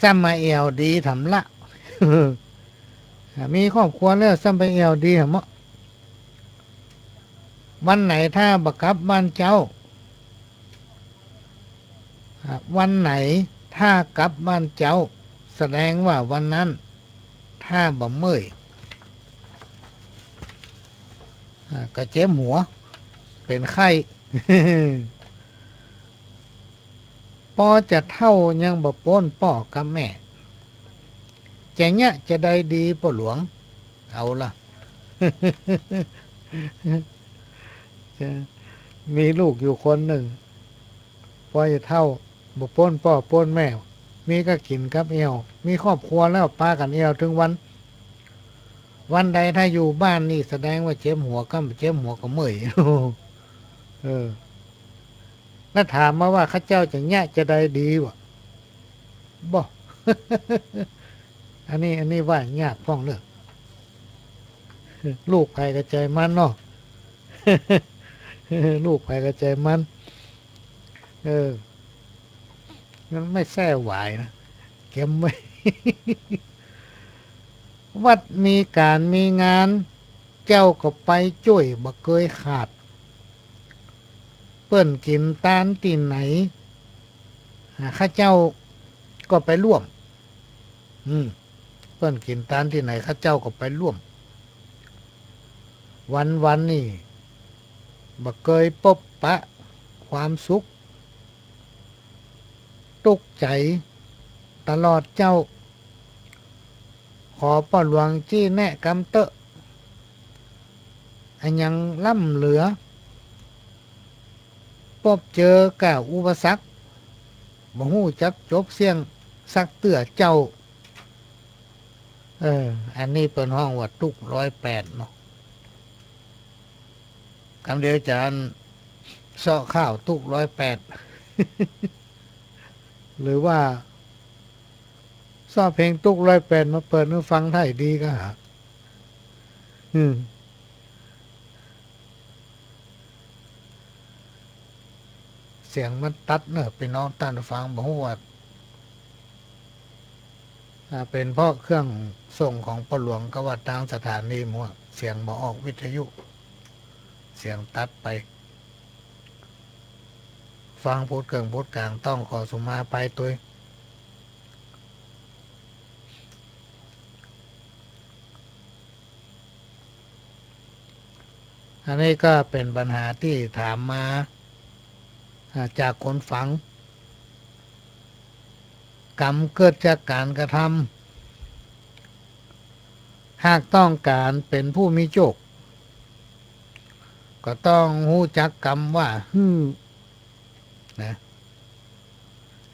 Speaker 1: ซ้ำมาเอวดีทำละ มีครอบครัวแล้วซ้ำไปเอวดีทำมะวันไหนถ้าบักลับบ้านเจ้าวันไหนถ้ากลับบ้านเจ้าแสดงว่าวันนั้นถ้าบ่เมื่อยก็เจ็บหัวเป็นไข้ ปอจะเท่ายังบ่ป้นป่อกับแม่จะเนี้ยจะได้ดีป่อหลวงเอาล่ะ มีลูกอยู่คนหนึ่งปอจะเท่าบ่ป้นป่อป้นแม่มีก็กินกับเอวมีครอบครัวแล้วปากันเอวถึงวันใดถ้าอยู่บ้านนี่แสดงว่าเจ็บหัวก็เจ็บหัวก็เมื่อย แล้วถามมาว่าข้าเจ้าจะเนี้ยจะได้ดีวะบ่ อันนี้ว่ายากพ้องเนอะ ลูกใครกระใจมันเนาะ ลูกใครกระใจมันมันไม่แท้หวายนะเก็บไว้ วัดมีการมีงานเจ้าก็ไปช่วยบ่เคยขาดเปิ้นกินตานตีนไหนข้าเจ้าก็ไปร่วมเปิ้นกินตานที่ไหนข้าเจ้าก็ไปร่วมวันนี่บ่เคยพบปะความสุขตุกใจตลอดเจ้าขอป้อหลวงจี้แนะกำเตอะอันยังล่ำเหลือพบเจอกับอุปสรรคบ่ฮู้จักจบเสียง สักเตื้อเจ้าอันนี้เป็นห้องว่าตุก108เนาะคำเดียวจานเสาะข้าวตุก108หรือว่าชอบเพลงตุก108มาเปิดมาฟังไทยดีก็หาเสียงมันตัดเนอะพี่น้องท่านฟังบอกว่าเป็นเพราะเครื่องส่งของปหลวงก็ว่าทางสถานีมั่วเสียงบ่ออกวิทยุเสียงตัดไปฟังพูดเกิงพูดกลางต้องขอสุมาไปตัวอันนี้ก็เป็นปัญหาที่ถามมาจากคนฟังกรรมเกิดจากการกระทำหากต้องการเป็นผู้มีโชคก็ต้องรู้จักกรรมว่านะ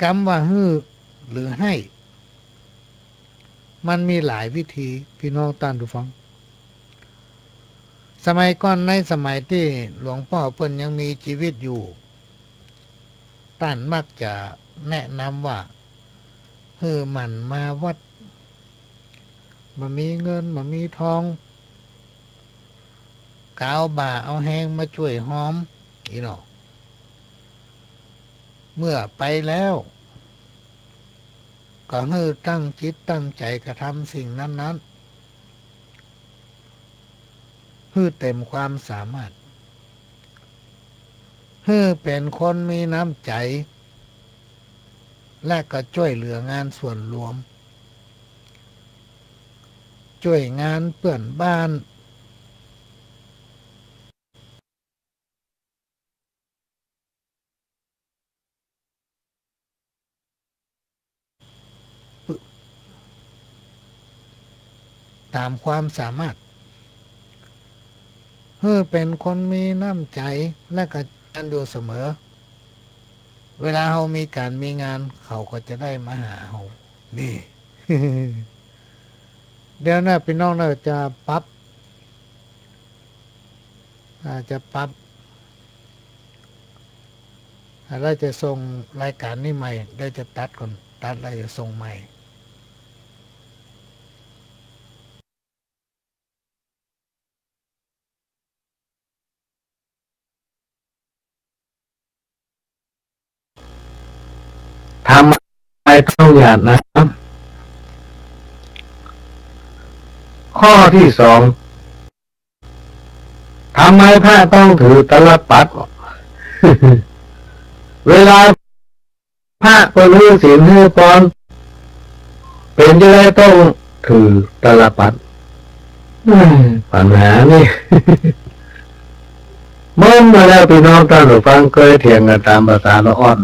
Speaker 1: กรรมว่าหรือให้มันมีหลายวิธีพี่น้องท่านผู้ฟังสมัยก่อนในสมัยที่หลวงพ่อเพิ่นยังมีชีวิตอยู่ท่านมักจะแนะนำว่ามันมาวัดมามีเงินมามีทองกาวบ่าเอาแห้งมาช่วยหอมอีเนาะเมื่อไปแล้วก็ตั้งจิตตั้งใจกระทำสิ่งนั้นเต็มความสามารถเป็นคนมีน้ำใจและก็ช่วยเหลืองานส่วนรวมช่วยงานเพื่อนบ้านตามความสามารถเป็นคนมีน้ำใจและก็กันอยู่เสมอเวลาเรามีการมีงานเขาก็จะได้มาหาเรานี่ เดี๋ยวนะพี่น้องเราจะปรับเราจะส่งรายการนี้ใหม่ได้จะตัดก่อนตัดแล้วจะส่งใหม่
Speaker 2: ทำไมต้องหยาดน้ำข้อที่สองทำไมพระต้องถือตลปัด เวลาพระก็รู้ศีลให้พรเป็นจะได้ต้องถือตลปัดปัญหานี่ เมื่อมาแล้วพี่น้องท่านผู้ฟังเคยเถียงกันตามภาษาละอ่อน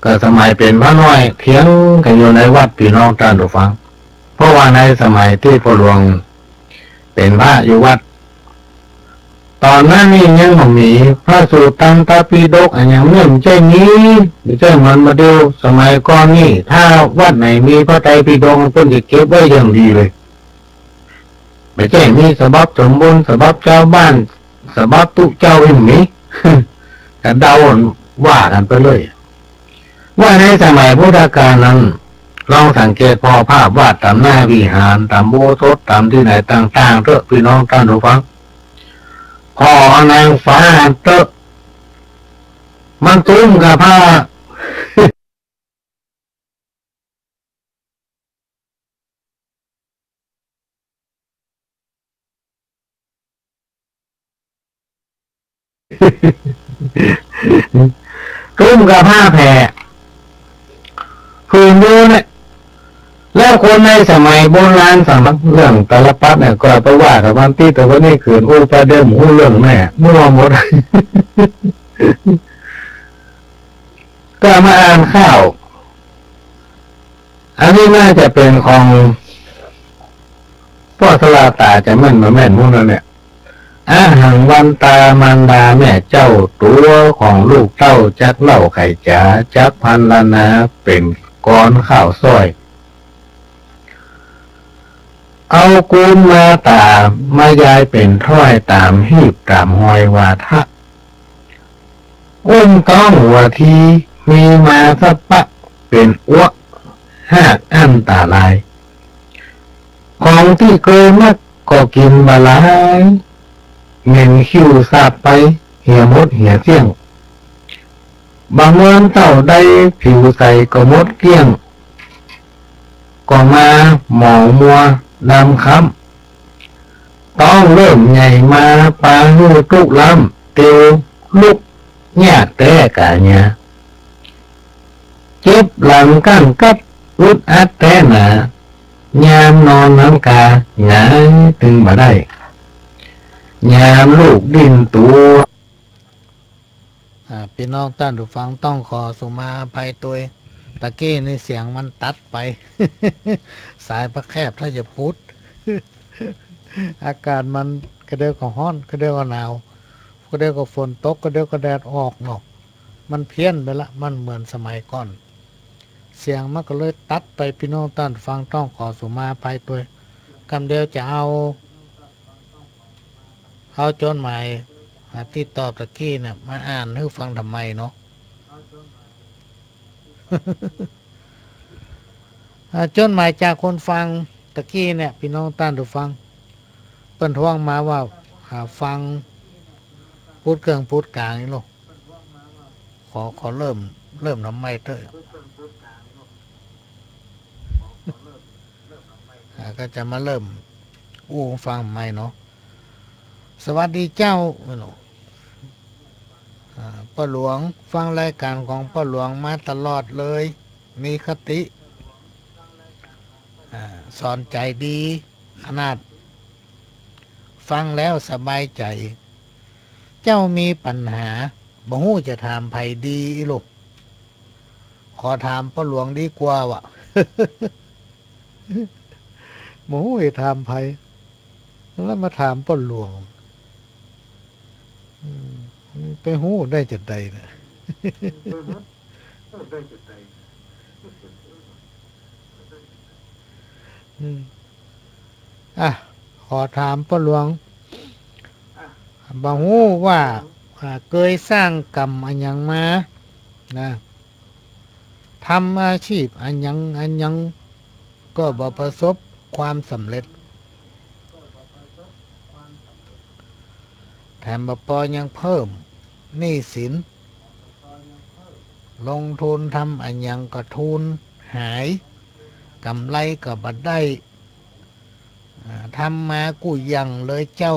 Speaker 2: ก็สมัยเป็นพระน้อยเถียงกันอยู่ในวัดพี่น้องท่านผู้ฟังเพราะว่าในสมัยที่พ่อหลวงเป็นพระอยู่วัดตอนนั้นนี่ยังไม่มีพระสูตรตันตปิฎกอันยังไม่ใช่นี้หรือใช่มันมาดูสมัยก่อนนี่ถ้าวัดไหนมีพระไตรปิฎกเพิ่นจะเก็บไว้อย่างดีเลยไม่ใช่มีฉบับสมบูรณ์ฉบับเจ้าบ้านฉบับตุเจ้าอย่างนี้ แต่เดาว่ากันไปเลยว่าในสมัยพุทธกาลนั้นลองสังเกตพอภาพวาดตามหน้าวิหารตามโบสถ์ตามที่ไหนต่างๆเถอะพี่น้องท่านผู้ฟังพอนางฟ้าเตอะมันตุ้มกับผ้า ตุ้มกับผ้าแผ่คืนดูเนี่ยแล้วคนในสมัยโบราณสมัยเรื่องตาลปัดเนี่ยก็ไปว่ากับวันที่แต่วันนี้ขืนอู้ประเดิมอู้เรื่องแม่มั่วหมด ก็มาอ่านข้าวอันนี้น่าจะเป็นของพ่อสลาตาจะแม่นมาแม่นพวกนั้นเนี่ย อาหังวันตามารดาแม่เจ้าตัวของลูกเต้าจักเล่าไข่จ๋าจักพันละนาเป็นก้อนข้าวซ้อย เอากูนมาตามมายายเป็นถ้อยตามหีบตามหอยวาทะอุ้มต้องหัวทีมีมาสัปะเป็นอ้วกหากอันตาลาย ของที่เคยมักก็กินบาลายเงินคิวสาบไปเหี่ยมดเหี่ยเที่ยงบางวันเต่าได้ผิวใสก็มดเกลี้ยงก็มาหมองมัวดำค้ำต้องเริ่มใหญ่มาปาหูทุกลำเตียวลุกเนี่ยแต่กะเนี่ยเจ็บหลังกั้นกัดรุดอัดแต่หนายามนอนน้ำกาหงายถึงบ่ได้ยามลูกดิ้นตัว
Speaker 1: พี่น้องท่านผู้ฟังต้องขอสุมาอภัยตัวตะกี้ในเสียงมันตัดไป สายพระแคบถ้าจะพูด อากาศมันกระเดียวก็ร้อนกระเดียวก็หนาวกระเดียวก็ฝนตกกระเดียวก็แดดออกเนาะมันเพี้ยนไปละมันเหมือนสมัยก่อนเสียงมันก็เลยตัดไปพี่น้องท่านฟังต้องขอสุมาอภัยตัวคำเดียวจะเอาโจนหมายที่ตอบตะกี้เนี่ยมาอ่านให้ฟังทำไมเนาะ จนหมายจากคนฟังตะกี้เนี่ยพี่น้องต้านดูฟังเปิ้นท้วงมาว่าฟังพูดเครื่องพูดกลางนี่ลูกขอเริ่มทำไมเถอะก็จะมาเริ่มฟังใหม่เนาะสวัสดีเจ้าเนาะป้าหลวงฟังรายการของป้าหลวงมาตลอดเลยมีคติสอนใจดีขนาดฟังแล้วสบายใจเจ้ามีปัญหาบ่ฮู้จะถามไผดีลูกขอถามป้าหลวงดีกว่าวะ บ่ฮู้จะถามไผแล้วมาถามป้าหลวงไปฮู้ได้จัดใดนะ ขอถามป้าหลวงบ่ฮู้ว่าเคยสร้างกรรมอันยังมานะทำอาชีพอันยังก็บ่ประสบความสำเร็จแถมบ่พอยังเพิ่มหนี้สินลงทุนทำอันยังก็ทุนหายกำไรก็บ่ได้ทำมากูยังเลยเจ้า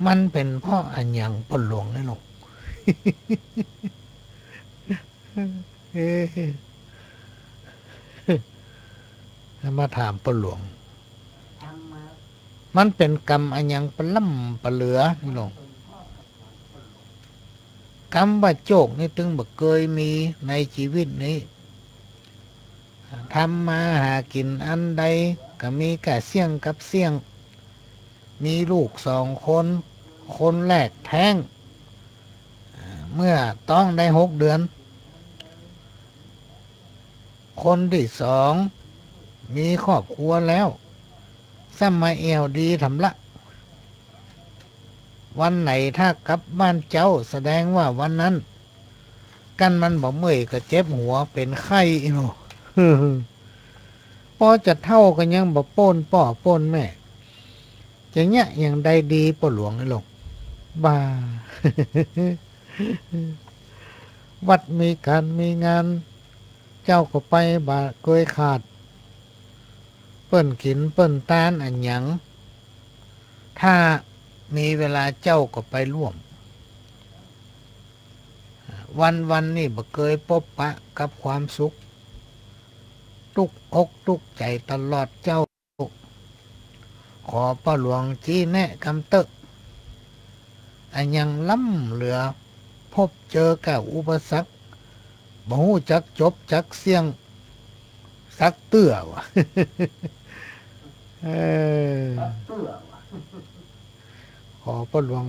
Speaker 1: มันเป็นเพราะอันยังป้าหลวงนี่ลูก มาถามป้าหลวงมันเป็นกรรมอันยังปล่ำปะเหลือนี่ลูกกรรมว่าโจกนี่ถึงบ่เคยมีในชีวิตนี้ทำมาหากินอันใดก็มีแก่เสี่ยงกับเสี่ยงมีลูก2 คนคนแรกแท้งเมื่อต้องได้6 เดือนคนที่2มีครอบครัวแล้วสมัยเอวดีทำละวันไหนถ้ากลับบ้านเจ้าแสดงว่าวันนั้นกันมันบ่เมื่อยก็เจ็บหัวเป็นไข้อีโน พอจะเท่ากันยังบ่โป้นป่อโป้นแม่จะเนี้ยยังได้ดีป้าหลวงไอ้ลงบ้า วัดมีการมีงานเจ้าก็ไปบ่เคยขาดเปิ้นกินเปิ้นตานอันหยังถ้ามีเวลาเจ้าก็ไปร่วมวันนี่บ่เคยพบปะกับความสุขทุกอกทุกใจตลอดเจ้าขอป้าหลวงชี้แนะคำเตอะอันยังล้ำเหลือพบเจอกับอุปสรรคบ่ฮู้จักจบจักเสี่ยงสักเตื้อวะ เออ ขอพ่อหลวง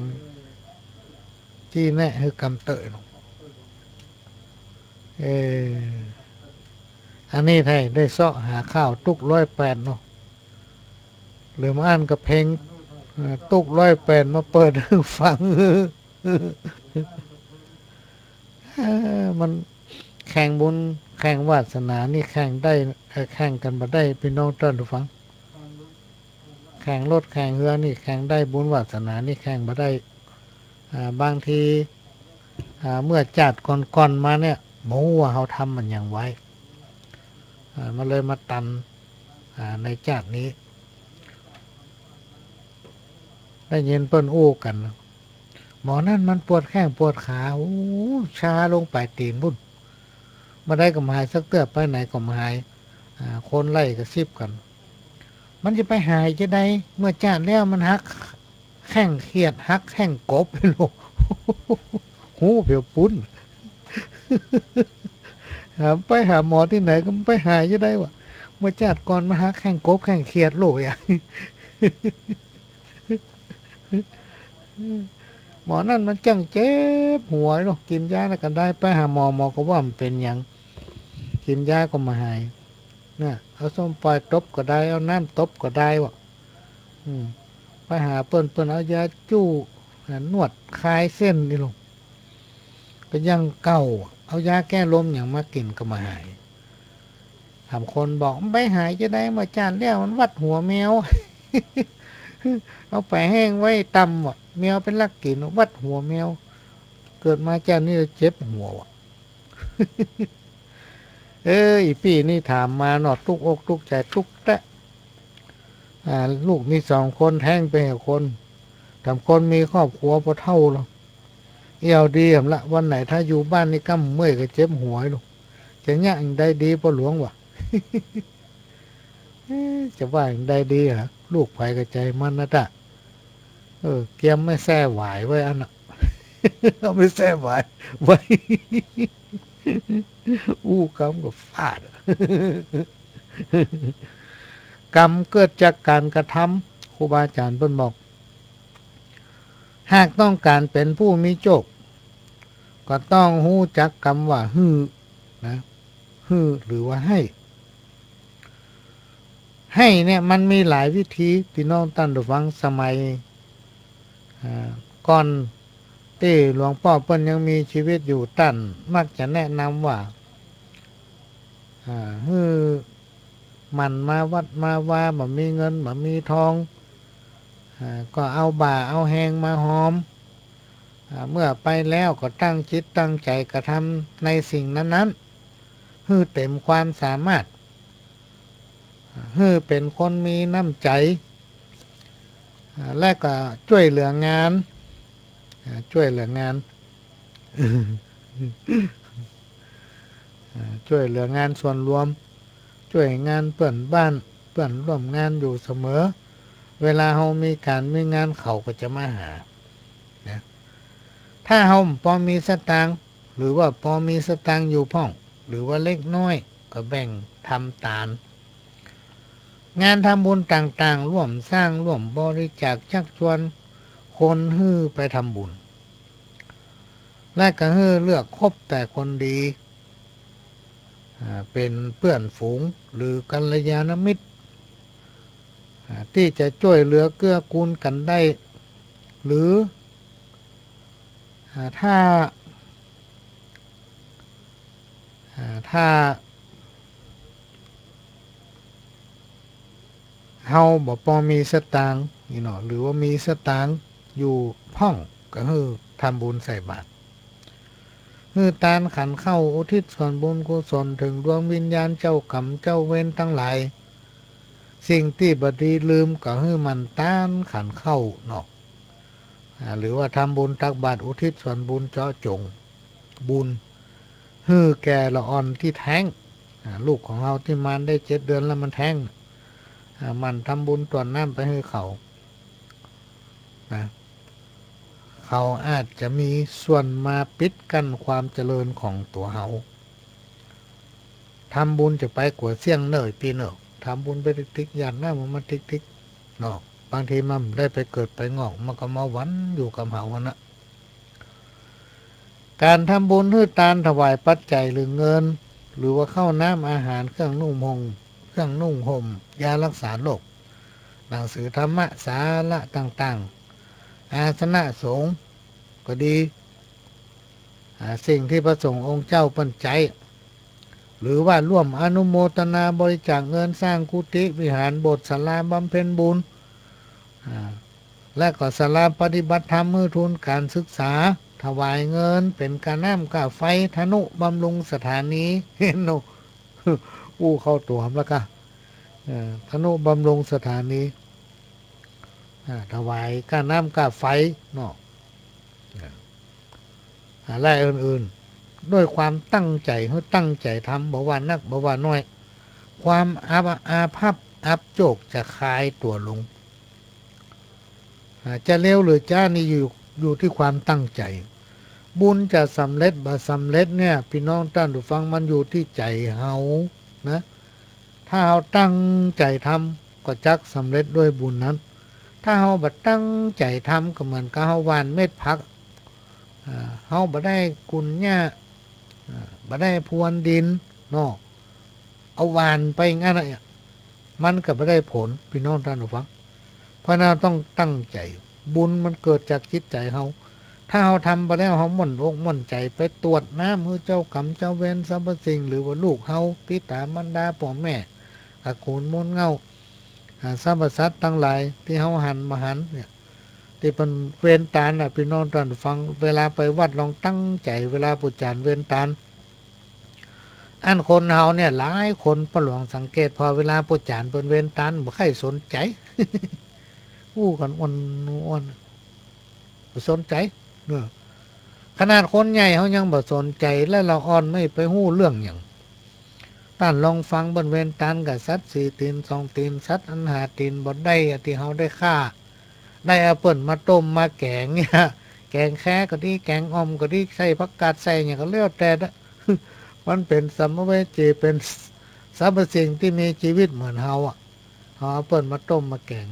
Speaker 1: ที่แน่คือกำเตยเนาะเอออันนี้ไทยได้เสาะหาข้าวตุก108เนาะหรือมาอ่านกับเพลงตุก108มาเปิดให้ฟังมันแข่งบุญแข่งวาสนานี่แข่งได้แข่งกันมาได้พี่น้องต้อนผู้ฟังแข่งรถแข่งเรือนี่แข่งได้บุญวาสนานี่แข่งมาได้บางทีเมื่อจัดก่อนมาเนี่ยหมูว่าเขาทำมันอย่างไว้มันเลยมาตันในจัดนี้ได้ยินเปิ้นอู้กันหมอนั่นมันปวดแข้งปวดขาโอ้ชาลงไปตีนบุ่นมาได้ก็มาหายสักเตื้อไปไหนก็มาหายคนไล่กระซิบกันมันจะไปหายจะได้เมื่อจัดแล้วมันหักแข้งเขียดหักแข้งกบไปโลหูเผียวปุ้นไปหาหมอที่ไหนก็ไปหายจะได้วะเมื่อจัดก่อนมาหักแข้งกบแข้งเขียดโลอย่างหมอนั่นมันจังเจ็บหัวเนาะกินยาแล้วกันได้ไปหาหมอก็ว่ามันเป็นอย่างกินยาก็มาหายเนี่ยเอาส้มปล่อยตบก็ได้เอาน้ำตบก็ได้วะไปหาเปิ้นเอายาจู้นวดคลายเส้นนี่ลงก็ยังเก่าเอายาแก้ลมอย่างมากินก็มาหายถามคนบอกไปหายจะได้มาจานแล้วมันวัดหัวแมว เอาไปแห้งไว้ตำวะแมวเป็นลักกินวัดหัวแมวเกิดมาจานนี่เจ็บหัววะ อีปีนี่ถามมาหนอดทุกอกทุกใจทุกแตะลูกมี2 คนแท้งไปหาคนทำคนมีครอบครัวพอเท่าหรอกเอี่ยวดีผมละวันไหนถ้าอยู่บ้านนี่ก้ำเมื่อยก็เจ็บหัวลูกจะย่างได้ดีพอหลวงวะ จะว่าอย่างใดดีฮะลูกไผ่กระใจมันนะจ๊ะเกียมไม่แซ่หวายไว้อันน่ะ เอาไม่แซ่หวายไว้ อู้กรรมกับฟาด กรรมเกิดจากการกระทำครูบาอาจารย์เพิ่นบอกหากต้องการเป็นผู้มีโชคก็ต้องหู้จักคำว่าฮือนะฮือหรือว่าให้เนี่ยมันมีหลายวิธีพี่น้องท่านผู้ฟังสมัยก่อนที่หลวงพ่อเปิ้นยังมีชีวิตอยู่ท่านมักจะแนะนำว่าฮือมันมาวัดมาว่าบ่มีเงินบ่มีทองก็เอาบ่าเอาแหงมาหอมเมื่อไปแล้วก็ตั้งจิตตั้งใจกระทำในสิ่งนั้นๆฮือเต็มความสามารถฮือเป็นคนมีน้ำใจและก็ช่วยเหลืองานช่วยเหลืองาน ช่วยเหลืองานส่วนรวมช่วยงานเพื่อนบ้านเพื่อนร่วมงานอยู่เสมอเวลาเรามีการมีงานเขาก็จะมาหานะถ้าเราพอมีสตางค์หรือว่าพอมีสตางค์อยู่พ่องหรือว่าเล็กน้อยก็แบ่งทำตามงานทำบุญต่างๆร่วมสร้างร่วมบริจาคชักชวนคนฮื้อไปทำบุญและก็ฮื้อเลือกคบแต่คนดีเป็นเพื่อนฝูงหรือกัลยาณมิตรที่จะช่วยเหลือเกื้อกูลกันได้หรือถ้าเฮาบ่พอมีสตางค์นี่เนาะหรือว่ามีสตางค์อยู่พ่องก็คือทำบุญใส่บาตรคือตานขันเข้าอุทิศส่วนบุญกุศลถึงดวงวิญญาณเจ้ากรรมเจ้าเวรทั้งหลายสิ่งที่บดีลืมก็คือมันตานขันเข้าเนาะหรือว่าทำบุญตักบาตรอุทิศส่วนบุญเจาะจงบุญฮือแก่ละอ่อนที่แท้งลูกของเราที่มันได้7 เดือนแล้วมันแท้งมันทำบุญตวนน้ำไปให้เขานะเขาอาจจะมีส่วนมาปิดกั้นความเจริญของตัวเขาทำบุญจะไปกว่าเสี่ยงเนยปีเนอะทำบุญไปติ๊กๆอย่างหน้ามันมาติ๊กๆเนาะ บางทีมันได้ไปเกิดไปงอกมันก็มาวันอยู่กับเฮาหั่นน่ะการทำบุญฮื้อทานถวายปัจจัยหรือเงินหรือว่าข้าวน้ำอาหารเครื่องนุ่งห่มยารักษาโรคหนังสือธรรมะสาระต่างๆอาสนะสงฆ์ก็ดีสิ่งที่พระสงฆ์องค์เจ้าเปิ้นใจหรือว่าร่วมอนุโมทนาบริจาคเงินสร้างกุฏิวิหารโบสถ์ศาลาบำเพ็ญบุญและก็ศาลาปฏิบัติธรรมมือทุนการศึกษาถวายเงินเป็นการน้ำกาไฟธนุบำรุงสถานีเห็นโนอู้เข้าตัวแล้วก็ธนุบำรุงสถานีถวายการน้ำกาไฟเนาะและอื่นๆด้วยความตั้งใจเขาตั้งใจทำบ่ว่านักบ่ว่าน้อยความอาภัพอับโจกจะคลายตัวลงจะเร็วหรือจ้านี่อยู่ที่ความตั้งใจบุญจะสำเร็จบ่สำเร็จเนี่ยพี่น้องท่านผู้ฟังมันอยู่ที่ใจเฮานะถ้าเฮาตั้งใจทำก็จักสำเร็จด้วยบุญนั้นถ้าเฮาบ่ตั้งใจทำก็เหมือนกับเฮาหว่านเม็ดผักเฮาบ่ได้กุนหญ้าบ่ได้พรวนดินเนาะเอาหว่านไปงั้นน่ะมันก็บ่ได้ผลพี่น้องท่านผู้ฟังเพราะนั้นต้องตั้งใจบุญมันเกิดจากจิตใจเฮาถ้าเฮาทำไปแล้วเฮาหม่นอกหม่นใจไปตรวจน้ำมือเจ้ากรรมเจ้าเวรสรรพสิ่งหรือว่าลูกเฮาปิตามารดาพ่อแม่ตระกูลมนเงาสรรพสัตว์ทั้งหลายที่เฮาหันมาหันเนี่ยที่เป็นเวรตาลน่ะพี่น้องท่านฟังเวลาไปวัดลองตั้งใจเวลาปุจจานเวรตาลอันคนเฮาเนี่ยหลายคนประหลวงสังเกตพอเวลาปุจจานเป็นเวรตาลบ่ใครสนใจอู้กันอ่อนสนใจเนอะขนาดคนใหญ่เขายังบ่สนใจและเราอ่อนไม่ไปหู้เรื่องอย่างท่านลองฟังบนเวนตานกับสัตว์สี่ตีนสองตีนสัตว์อันหาตีนบ่ได้ที่เขาได้ฆ่าได้เอาเปิ่นมาต้มมาแกงเนี่ยแกงแค่ก็ดีแกงอ่อมก็ดีใส่ผักกาดใส่เนี่ยก็เลี้ยวแต่มันเป็นสัมภเวสีเป็นสรรพสิ่งที่มีชีวิตเหมือนเฮาอ่ะเขาเอาเปิ่นมาต้มมาแกง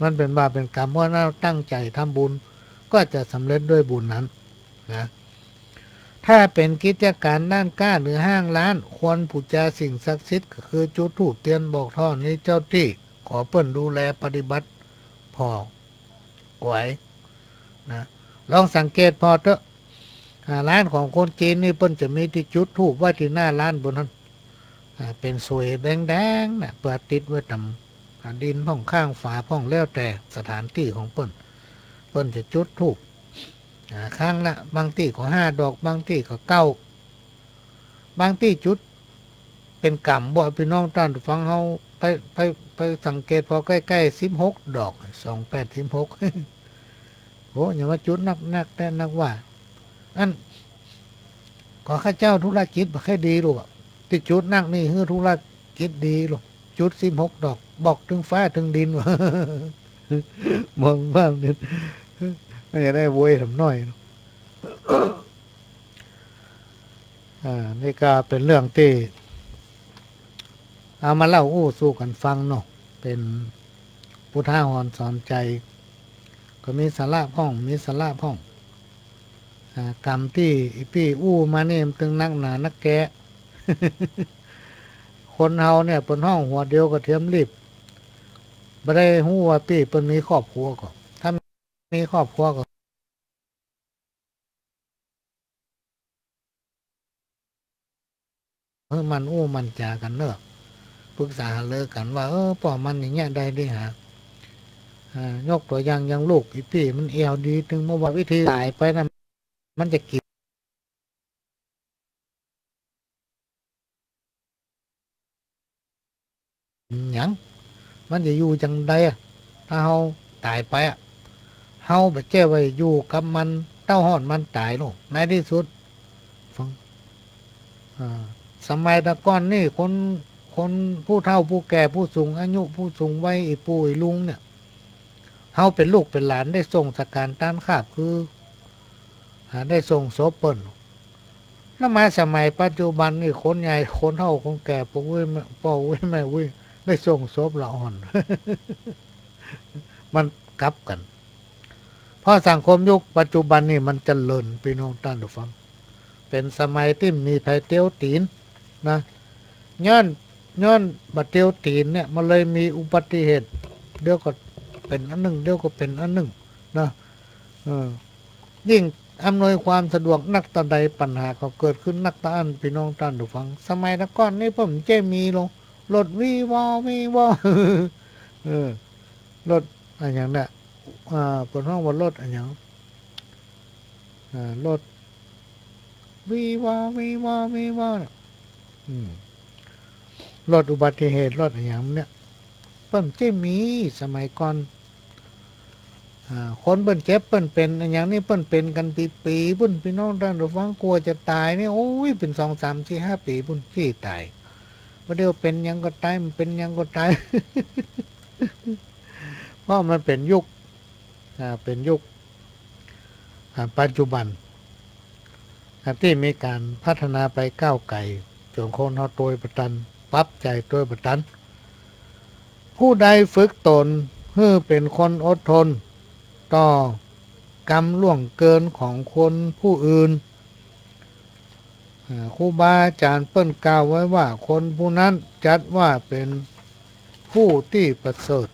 Speaker 1: มันเป็นบาปเป็นกรรมเพราะเราตั้งใจทำบุญก็จะสำเร็จด้วยบุญนั้นนะถ้าเป็นกิจการด้านก้าหรือห้างร้านควรบูชาสิ่งศักดิ์สิทธิ์ก็คือจุดธูปเทียนบอกท่อนี้เจ้าที่ขอเปิ้นดูแลปฏิบัติพอไหวนะลองสังเกตพอเถอะร้านของคนจีนนี่เปิ้นจะมีที่จุดธูปไว้ที่หน้าร้านบนนั้นเป็นสวยแดงๆนะเปิดติดไว้ตำดินพ่องข้างฝาพ่องแล้วแต่สถานที่ของเปิ้นจะจุดธูปข้างละบางที่ก็5 ดอกบางที่ก็9บางที่จุดเป็นกำบ่พี่น้องท่านฟังเฮาไปสังเกตพอใกล้ๆ16 ดอก28 16โหอย่าว่าจุดนักแต่นักว่าอันก็ข้าเจ้าธุรกิจบ่ค่อยดีหรอกที่จุดนักนี่คือธุรกิจดีหรอกจุด16 ดอกบอกถึงฟ้าถึงดินว่มองบ้างนี่ไม่ได้โวยทำน้อยนี่ก็เป็นเรื่องที่เอามาเล่าสู่กันฟังเนาะเป็นพุทธาหรณ์สอนใจก็มีสาระพ่องมีสาระพ่องกรรมที่พี่มาเนี่ยตึงนักหนานักแกะ คนเฮาเนี่ยเป็นห้องหัวเดียวกับเทียมรีบไม่ได้หู้ว่าพี่เป็นมีครอบครัวก็ถ้ามีครอบครัวก็มันมันจากันเนอะปรึกษาเลิกกันว่าป่อมันอย่างเงี้ยได้ดิฮะยกตัวอย่างลูกพี่มันเอวดีถึงเมื่อวันวิธีตายไปนะมันจะกินหยังมันจะอยู่จังใดอ่ะถ้าเฮาตายไปอ่ะเฮาไปแก้ไว้อยู่กับมันเต้าห่อนมันตายลงในที่สุดฟังสมัยตะก้อนนี่คนผู้เฒ่าผู้แก่ผู้สูงอายุผู้สูงวัยปู่ลุงเนี่ยเฮาเป็นลูกเป็นหลานได้ส่งสการต้านข้าบคือได้ส่งโสเปิลแล้วมาสมัยปัจจุบันนี่คนใหญ่คนเฒ่าคนแก่ปู่เว้ยพ่อเว้ยแม่เว้ย ได้ส่งศพละอ่อน มันกลับกันเพราะสังคมยุคปัจจุบันนี่มันจเจริญพี่น้องท่านผู้ฟังเป็นสมัยที่มีไผเตียวตีนนะย้อนย้อนบัดเตียวตีนเนี่ยมันเลยมีอุบัติเหตุเดี๋ยวก็เป็นอันหนึ่งเดี๋ยวก็เป็นอันหนึ่งนะเออยิ่งอำนวยความสะดวกนักตะใดปัญหาก็เกิดขึ้นนักตะอันพี่น้องท่านผู้ฟังสมัยตะก่อนนี่ผมเจมีลงรถวีวอวีวอ เออรถอะไรอย่างเนี้ยเปิดห้องว่ารถอะไรอย่างรถวีวอวีวอวีวอเนี่ยรถอุบัติเหตุรถอะไรอย่างเนี้ยเปิ้นเจมีสมัยก่อนคนเปิ้นเจ็บเปิ้นเป็นอย่างนี้เปิ้นเป็นกันปีๆปุ่นพี่น้องท่านผู้ฟังกลัวจะตายนี่โอ้ยเป็น2 3 4 5 ปีปุ่นที่ตายว่าเดี๋ยวเป็นยังก็ตายมันเป็นยังก็ตาย เพราะมันเป็นยุคเป็นยุคปัจจุบันที่มีการพัฒนาไปก้าวไกลจนคนเขาตัวประตันปรับใจตัวประตันผู้ใดฝึกตนเพื่อเป็นคนอดทนต่อกรรมล่วงเกินของคนผู้อื่นครูบาอาจารย์เปิ้นกล่าวไว้ว่าคนผู้นั้นจัดว่าเป็นผู้ที่ประเสริฐ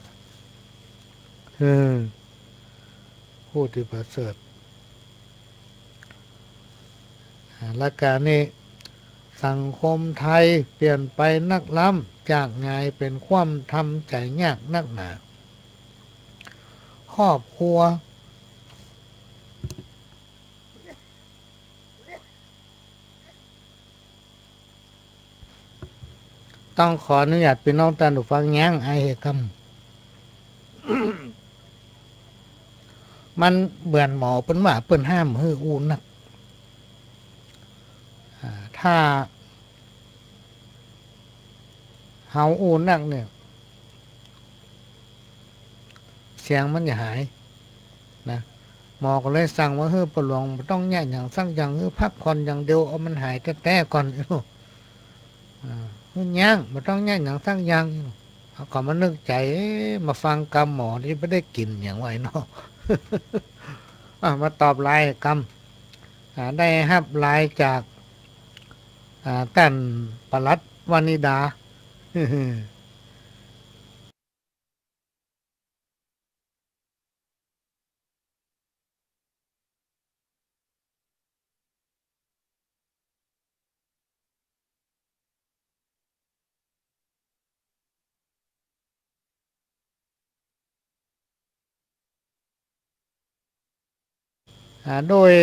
Speaker 1: ผู้ที่ประเสริฐและการนี้สังคมไทยเปลี่ยนไปนักล้ำจากไงเป็นความทำใจยากนักหนาครอบครัวต้องขออนุญาตพี่น้องท่านผู้ฟังยั้งไอเหตุคำมันเบื่อนหมอเปิ้นว่าเปิ้นห้ามฮื้ออูนักถ้าเฮาอูนักเนี่ยเสียงมันจะหายนะหมอก็เลยสั่งว่าเฮ้อปลวงต้องแย่อย่างสั่งอย่างเฮ้อพักผ่อนอย่างเดียวเอามันหายแต่ก่อนเฮ้ยย่างมันต้องแย่อย่างสั่งอย่างก็มานึกใจมาฟังกรรมหมอที่ไม่ได้กินอย่างไรเนาะ มาตอบลายกรรมได้รับลายจากท่านปลัดวานิดาโดย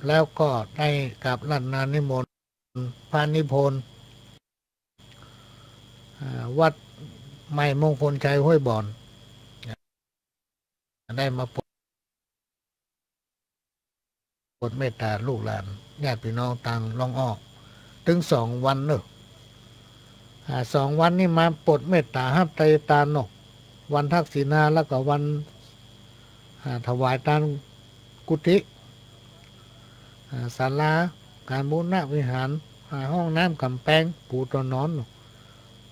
Speaker 1: แล้วก็ได้กราบรัตนานิมนต์พระนิพนธ์วัดใหม่มงคลชัยห้วยบ่อนได้มาโปรดเมตตาลูกหลานญาติพี่น้องต่างล่องอ้อถึง2 วันเนอะ2 วันนี่มาโปรดเมตตาฮับไตรตาเนกวันทักษิณาแล้วก็วันถวายทานกุฏิศาลาการบูรณะวิหารห้องน้ำกำแพงปูตัวนอน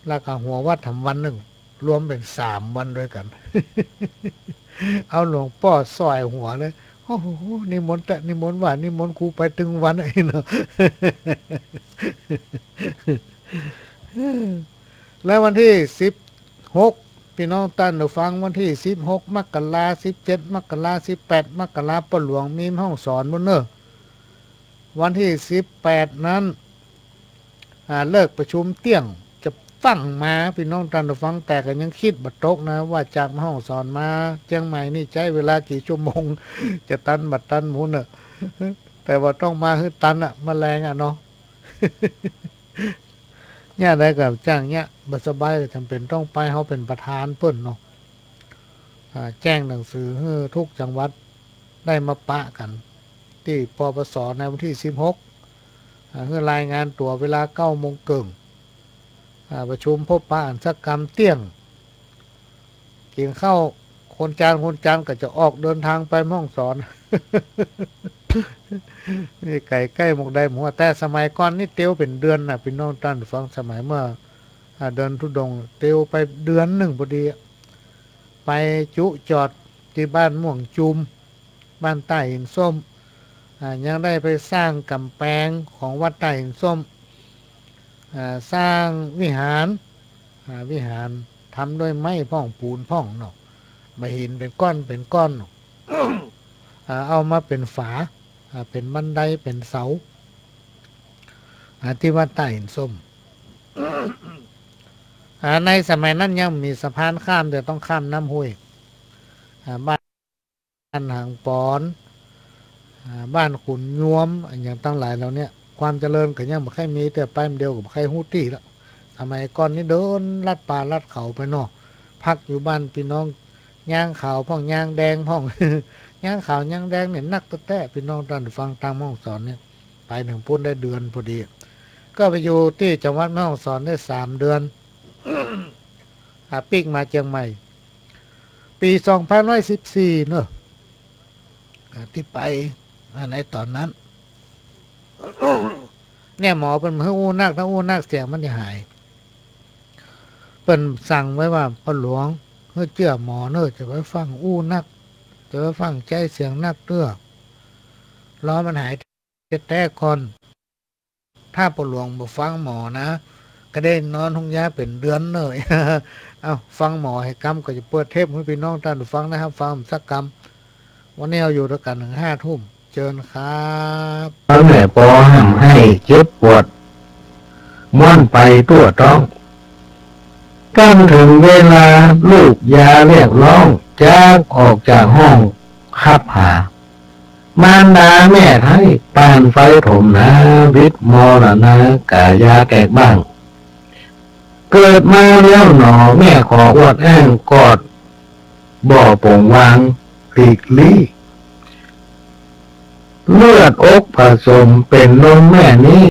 Speaker 1: แล้วก็หัววัดทำวันหนึ่งรวมเป็น3 วันด้วยกัน เอาหลวงพ่อซอยหัวเลยโอ้โหนิมนต์แต่นิมนต์ว่านิมนต์ครูไปถึงวันไอ้เนาะ แล้ววันที่16พี่น้องตั้นเราฟังวันที่16 มกรา17 มกรา18 มกราปหลวงมีห้องสอนบนเนอะวันที่18นั้นเลิกประชุมเตี้ยงจะฟังมาพี่น้องตั้นเราฟังแต่ก็ยังคิดบัดตกนะว่าจากห้องสอนมาเชียงใหม่นี่ใช้เวลากี่ชั่วโมงจะตันบัดตันหมูเนอะแต่ว่าต้องมาคือตันอะมาแรงอะเนาะ เนี่ยได้กับจ้างเนี่ยบัสบายจำเป็นต้องไปเขาเป็นประธานเพิ่นเนาะแจ้งหนังสือให้ทุกจังหวัดได้มาปะกันที่ปปสในวันที่16เพื่อรายงานตัวเวลา9 โมงครึ่งประชุมพบปะอันสักกรรมเตี้ยงกินข้าวคนจานก็จะออกเดินทางไปห้องสอน นี่ไก่ใกล้หมกได้หมูแต่สมัยก่อนนี่เตียวเป็นเดือนนะพี่น้องท่านฟังสมัยเมื่อเดินทุดงเตียวไปเดือนหนึ่งพอดีไปจุจอดที่บ้านม่วงจุมบ้านใต้หินส้มยังได้ไปสร้างกำแพงของวัดใต้หินส้มสร้างวิหารทำด้วยไม้พ่องปูนพ่องเนาะมาหินเป็นก้อนเนาะเอามาเป็นฝาเป็นบันไดเป็นเสาที่วัดใต้หินส้มในสมัยนั้นยังมีสะพานข้ามแต่ต้องข้ามน้ำห้วยบ้านหางปอนบ้านขุนยวมอย่างตั้งหลายเราเนี่ยความเจริญก็ยังไม่ค่อยมีแต่ไปเดียวกับใครฮู้ตี้แล้วสมัยก่อนนี่เดินลัดป่าลัดเขาไปเนาะพักอยู่บ้านพี่น้องย่างขาวพ่องย่างแดงพ่อง ย่างขาวย่างแดงเนี่ยนักแต้พี่น้องตอนฟังตามห้องสอนเนี่ยไปถึงพุ่นได้เดือนพอดีก็ไปอยู่ที่จังหวัดแม่ฮ่องสอนได้3 เดือนปีกมาเชียงใหม่ปี2014เนอะที่ไปในตอนนั้นเนี่ยหมอเป็นเพื่ออู้นักถ้าอู้นักเสียงมันจะหายเป็นสั่งไว้ว่าพ่อหลวงเพื่อเชื่อหมอเนอะจะไปฟังอู้นักจะไปฟังใจเสียงนักเตื้อล้อมันหายแต่คนถ้าพ่อหลวงบ่ฟังหมอนะก็ได้นอนห้องยาเป็นเดือนเลย เอาฟังหมอให้กำก็จะเปิดเทปให้พี่น้องท่านฟังนะครับฟังสักกำวันนี้เราอยู่ด้วยกันถึง5 ทุ่มเชิญครับ
Speaker 2: พ่อแม่ปอห้ามให้เจ็บปวดม้วนไปตัวต้องกันถึงเวลาลูกยาเรียกร้องจากออกจากห้องขับหามารดาแม่ไทยปานไฟถมนาวิทย์มรณะกายาแกกบ้างเกิดมาแล้วหนอแม่ขออวดอ้างกอดบ่อโป่งวางหลีกลี่เลือดอกผสมเป็นนมแม่นี้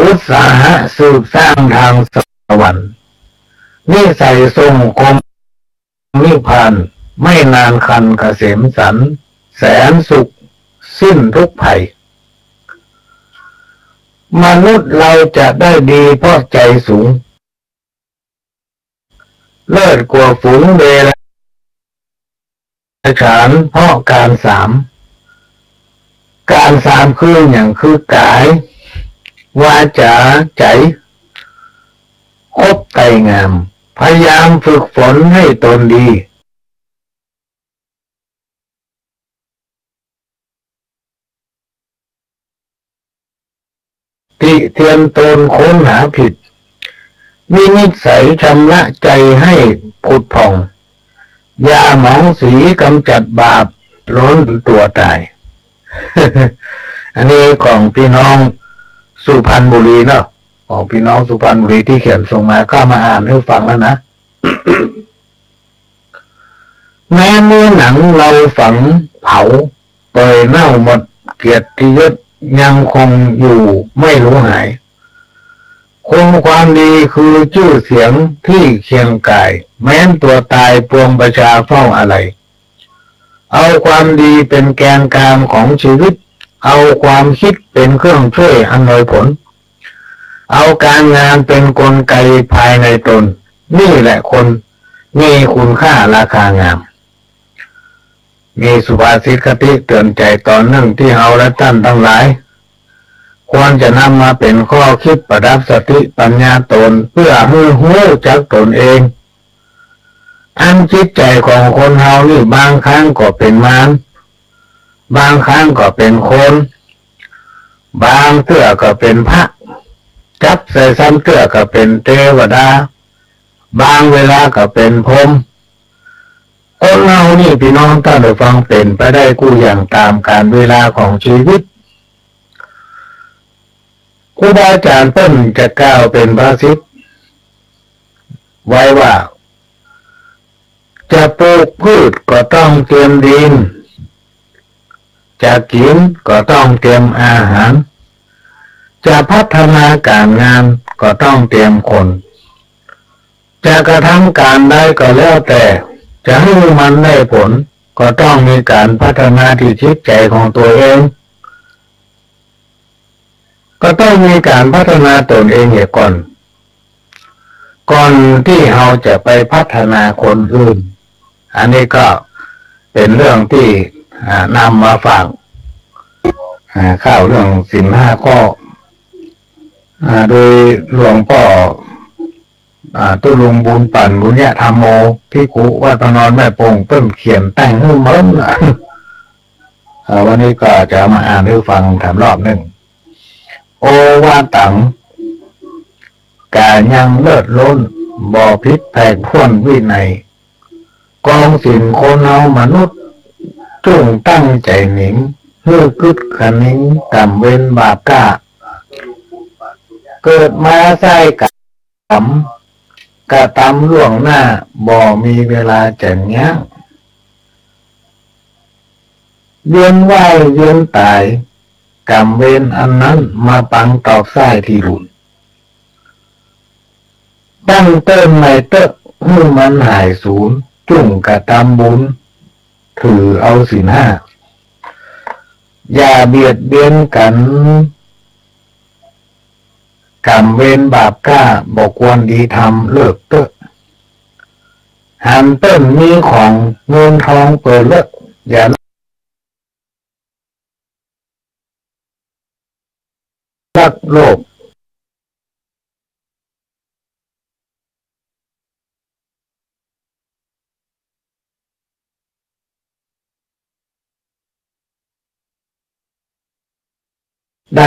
Speaker 2: อุตสาหะสืบสร้างทางสวรรค์นิสัยทรงคมนิพพานไม่นานคันเกษมสันต์แสนสุขสิ้นทุกภัยมนุษย์เราจะได้ดีเพราะใจสูงเลิศกว่าฝูงเดรัจฉานเพราะการสามคืออย่างคือกายวาจาใจคบไตงามพยายามฝึกฝนให้ตนดีติเตียนตนค้นหาผิดมีนิสัยชำระใจให้ผุดผ่องยาหมองสีกำจัดบาปล้นตัวตาย อันนี้ของพี่น้องสุพรรณบุรีเนาะของพี่น้องสุพรรณบุรีที่เขียนส่งมาก็มาอ่านให้ฟังแล้วนะ แม้เมื่อหนังเราฝังเผาเปื่อยเน่าหมดเกียรติยศยังคงอยู่ไม่รู้หายคงความดีคือชื่อเสียงที่เคียงกายแม้นตัวตายปวงประชาเฝ้าอะไรเอาความดีเป็นแกนกลางของชีวิตเอาความคิดเป็นเครื่องช่วยอำนวยผลเอาการงานเป็นกลไกภายในตนนี่แหละคนมีคุณค่าราคางามมีสุภาษิตคติเตือนใจตอนหนึ่งที่เราและท่านทั้งหลายควรจะนำมาเป็นข้อคิดประดับสติปัญญาตนเพื่อให้รู้จักตนเองอันจิตใจของคนเฮานี่บางครั้งก็เป็นมารบางครั้งก็เป็นคนบางเตื้อก็เป็นพระจับใส่ซ้ำเตื้อก็เป็นเทวดาบางเวลาก็เป็นพรหมคนเฮานี่พี่น้องท่านได้ฟังเป็นไปได้กู้อย่างตามกาลเวลาของชีวิตครูบาอาจารย์เพิ่นจะกล่าวเป็นภาษิตไว้ว่าจะปลูกพืชก็ต้องเตรียมดินจะกินก็ต้องเตรียมอาหารจะพัฒนาการงานก็ต้องเตรียมคนจะกระทำการใดก็แล้วแต่จะให้มันได้ผลก็ต้องมีการพัฒนาที่จิตใจของตัวเองก็ต้องมีการพัฒนาตนเองเสียก่อนที่เราจะไปพัฒนาคนอื่นอันนี้ก็เป็นเรื่องที่นำมาฝากข่าวเรื่องศีลห้าข้อโดยหลวงพ่อตุลุงบุญปั่นบุญญะธรรมโมที่กุวัดพระนอนแม่ปงเพิ่มเขียนแต่งให้เหมือนวันนี้ก็จะมาอ่านให้ฟังถามรอบหนึ่งโอวาตังกายังเลิศล้นบ่อพิษแผกพ้นวินัยกองสินคนเอามนุษย์จุ่งตั้งใจหนิงเพื่อกึดขนิ้งกำเว้นบาปกล้าเกิดมาใส่กะตำล่วงหน้าบ่มีเวลาจะเงี้ยเวียนว่ายเวียนตายกรรมเวรอันนั้นมาปังตอกไส้ที่รุนตั้งเติ้นไม่เตอะให้มันหายศูนย์จุ่งกะตำบุญถือเอาศีลห้าอย่าเบียดเบียนกันกรรมเวรบาปกล้าบอกควรดีทำเลิกเตอะหันเติ้นมีของเงินทองเปิดเลิกอย่าลักโลภได้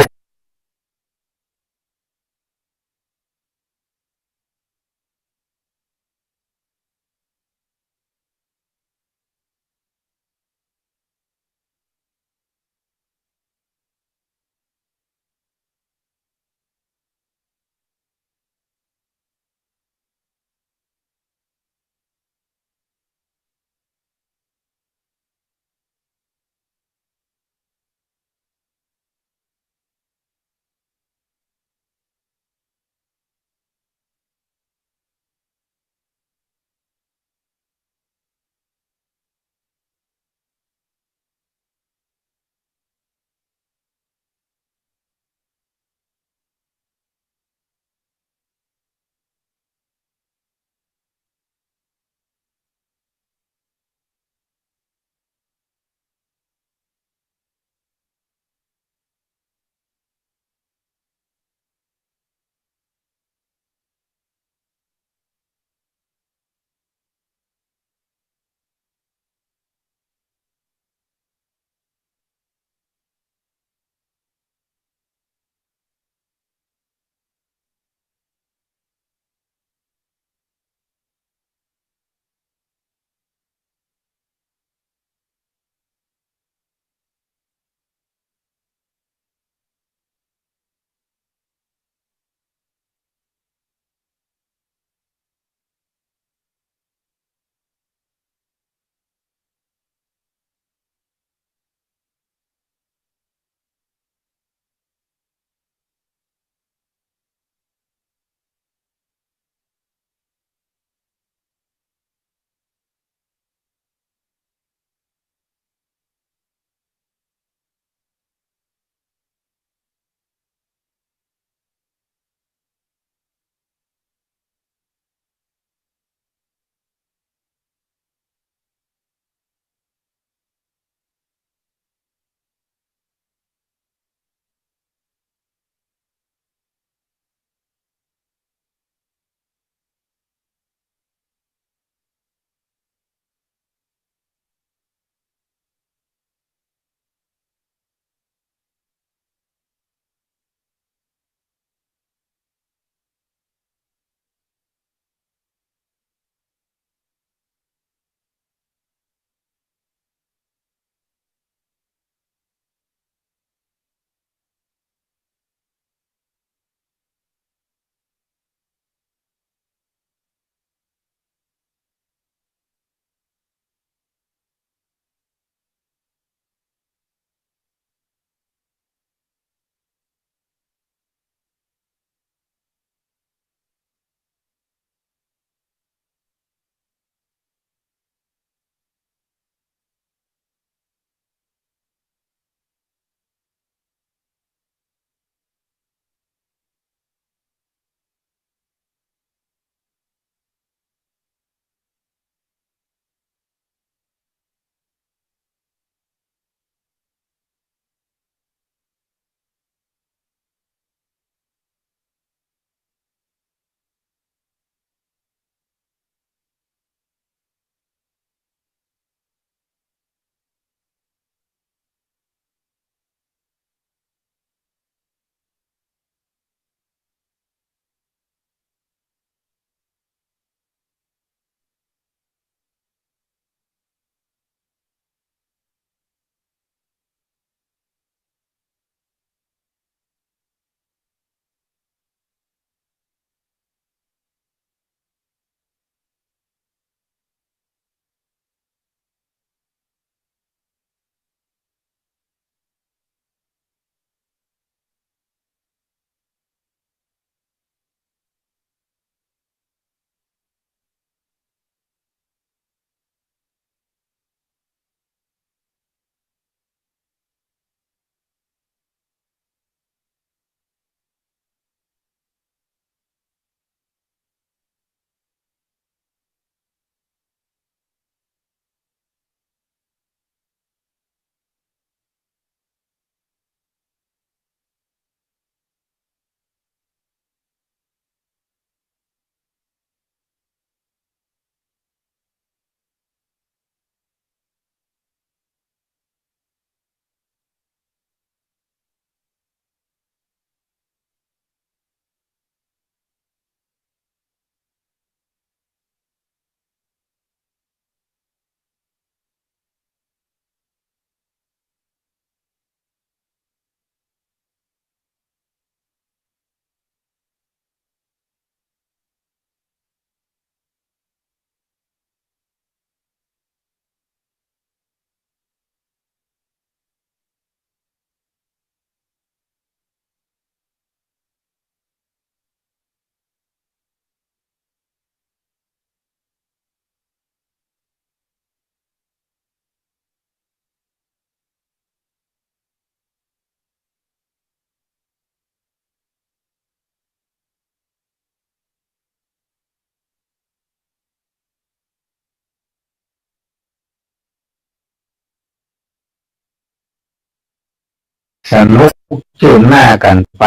Speaker 2: สนุกชื่นหน้ากันไป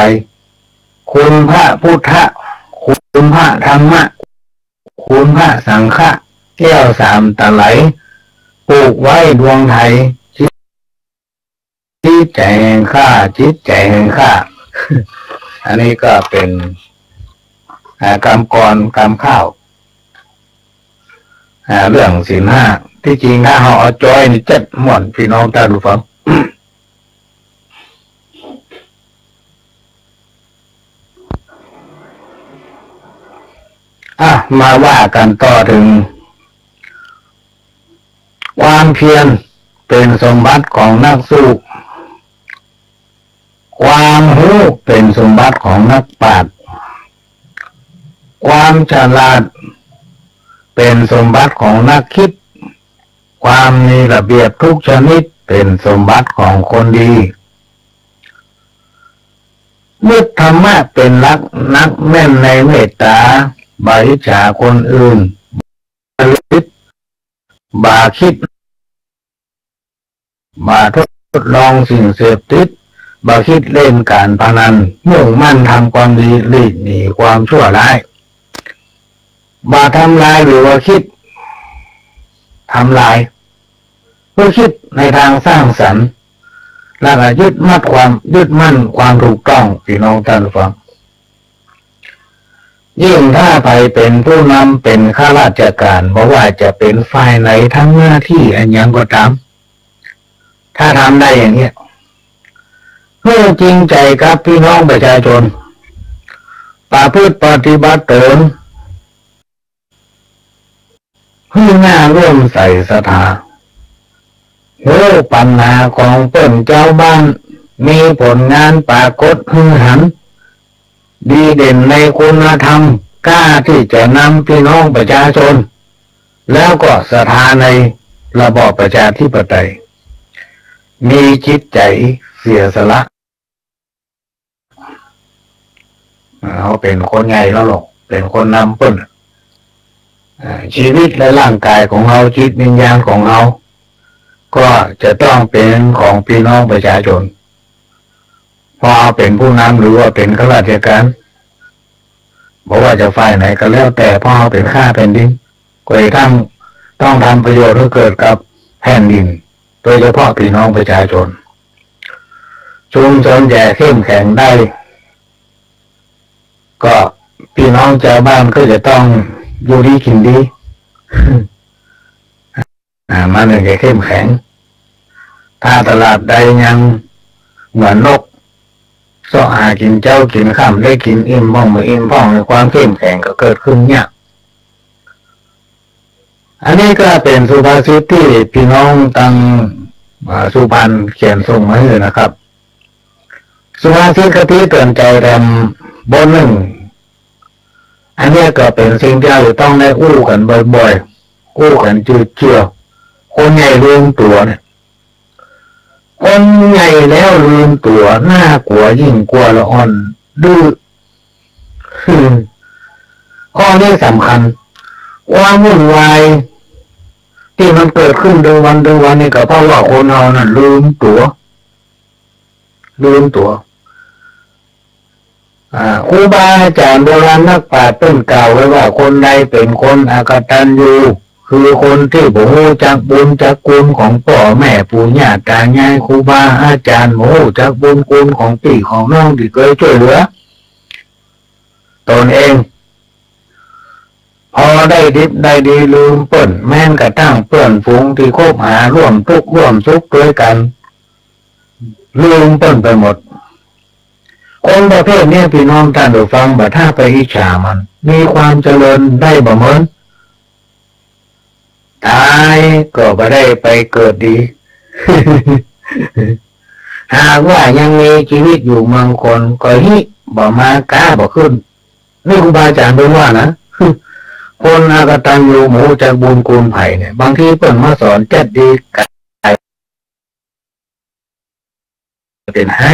Speaker 2: คุณพระพุทธคุณพระธรรมะคุณพระสังฆะแก้วสามตะไหลปลูกไว้ดวงไทยจิตใจแห่งข้าจิตใจแห่งข้า อันนี้ก็เป็นกรรมกรกรรมข้าวเรื่องศีลห้าที่จริงถ้าเราเอาจอยนี่เจ็ดหม่อนพี่น้องตาดูฟัง มาว่ากันต่อถึงความเพียรเป็นสมบัติของนักสู้ความรู้เป็นสมบัติของนักปราชญ์ความฉลาดเป็นสมบัติของนักคิดความมีระเบียบทุกชนิดเป็นสมบัติของคนดีมุตธรรมะเป็นหลักนักแม่นในเมตตาบริจาคคนอื่นบาคิดบาทดลองสิ่งเสพติดบาคิดเล่นการพนันมุ่งมั่นทำความดีหลีกหนีความชั่วร้ายบาทำลายหรือว่าคิดทำลายเพื่อคิดในทางสร้างสรรค์และยึดมั่นความถูกต้องพี่น้องท่านฟังยิ่งถ้าไปเป็นผู้นำเป็นข้าราชการเพราะว่าจะเป็นฝ่ายไหนทั้งหน้าที่อันยังก็ตามถ้าทำได้อย่างนี้เพื่อจริงใจกับพี่น้องประชาชนประพฤติปฏิบัติตนเพื่อหน้าร่วมใส่ศรัทธาปัญหาของเปิ้นเจ้าบ้านมีผลงานปรากฏหันดีเด่นในคุณธรรมกล้าที่จะนำพี่น้องประชาชนแล้วก็ศรัทธาในระบอบประชาธิปไตยมีจิตใจเสียสละเขาเป็นคนใหญ่แล้วหรอกเป็นคนนำเปิ้นชีวิตและร่างกายของเราจิตวิญญาณของเราก็จะต้องเป็นของพี่น้องประชาชนพอเป็นผู้นำหรือว่าเป็นข้าราชการบอกว่าจะฝ่ายไหนก็แล้วแต่พอเป็นข้าแผ่นดินก็ต้องทำประโยชน์ให้เกิดกับแผ่นดินโดยเฉพาะพี่น้องประชาชนชุมชนแย่เข้มแข็งได้ก็พี่น้องชาวบ้านก็จะต้องอยู่ดีกินดีมันถึงจะเข้มแข็งถ้าตลาดใดยังเหมือนนกเสาะหากินเจ้ากินข้ามได้กินอิ่มบ้องมืออิ่มบ้องในความเข้มแข็งก็เกิดขึ้นเนี่ยอันนี้ก็เป็นสุภาษิตที่พี่น้องตั้งสุพรรณเขียนส่งมาให้นะครับสุภาษิตกะทิเตือนใจแรมบนหนึ่งอันนี้ก็เป็นสิ่งที่เราต้องได้อู้กันบ่อยๆอู้กันเจือคนใหญ่ลืมตัวเนี่ยคนใหญ่แล้วลืมตัวน่ากลัวยิ่งกลัวละอ่อนดื้อข้อนี้สำคัญความวุ่นวายที่มันเกิดขึ้นเดือนวันนี่ก็เพราะว่าคนเรานั่นลืมตัวครูบาอาจารย์โบราณนักปราชญ์เพิ่นกล่าวไว้ว่าคนใดเป็นคนอกตัญญูคือคนที่บ่รู้จักบุญจักคุณของพ่อแม่ปู่ย่าตายายครูบาอาจารย์บ่รู้จักบุญคุณของพี่ของน้องที่เคยช่วยเหลือตนเองพอได้ดิบได้ดีลืมเปิ้นแม้นกระทั่งเพื่อนฝูงที่คบหาร่วมทุกข์ร่วมสุขด้วยกันลืมเปิ้นไปหมดคนประเภทนี้พี่น้องท่านผู้ฟังบ่ถ้าไปอิจฉามันมีความเจริญได้บ่เหมือนตายก็บ่ได้ไปเกิดดี หากว่ายังมีชีวิตอยู่บางคนก็ฮิบ่มากล้าบ่ขึ้นนี่ครูบาอาจารย์เป็นว่านะ คนอกตัญญูหมู่จากบุญคุณไผ่เนี่ยบางทีเพิ่นมาสอนแจ๊ดดีกันเป็นให้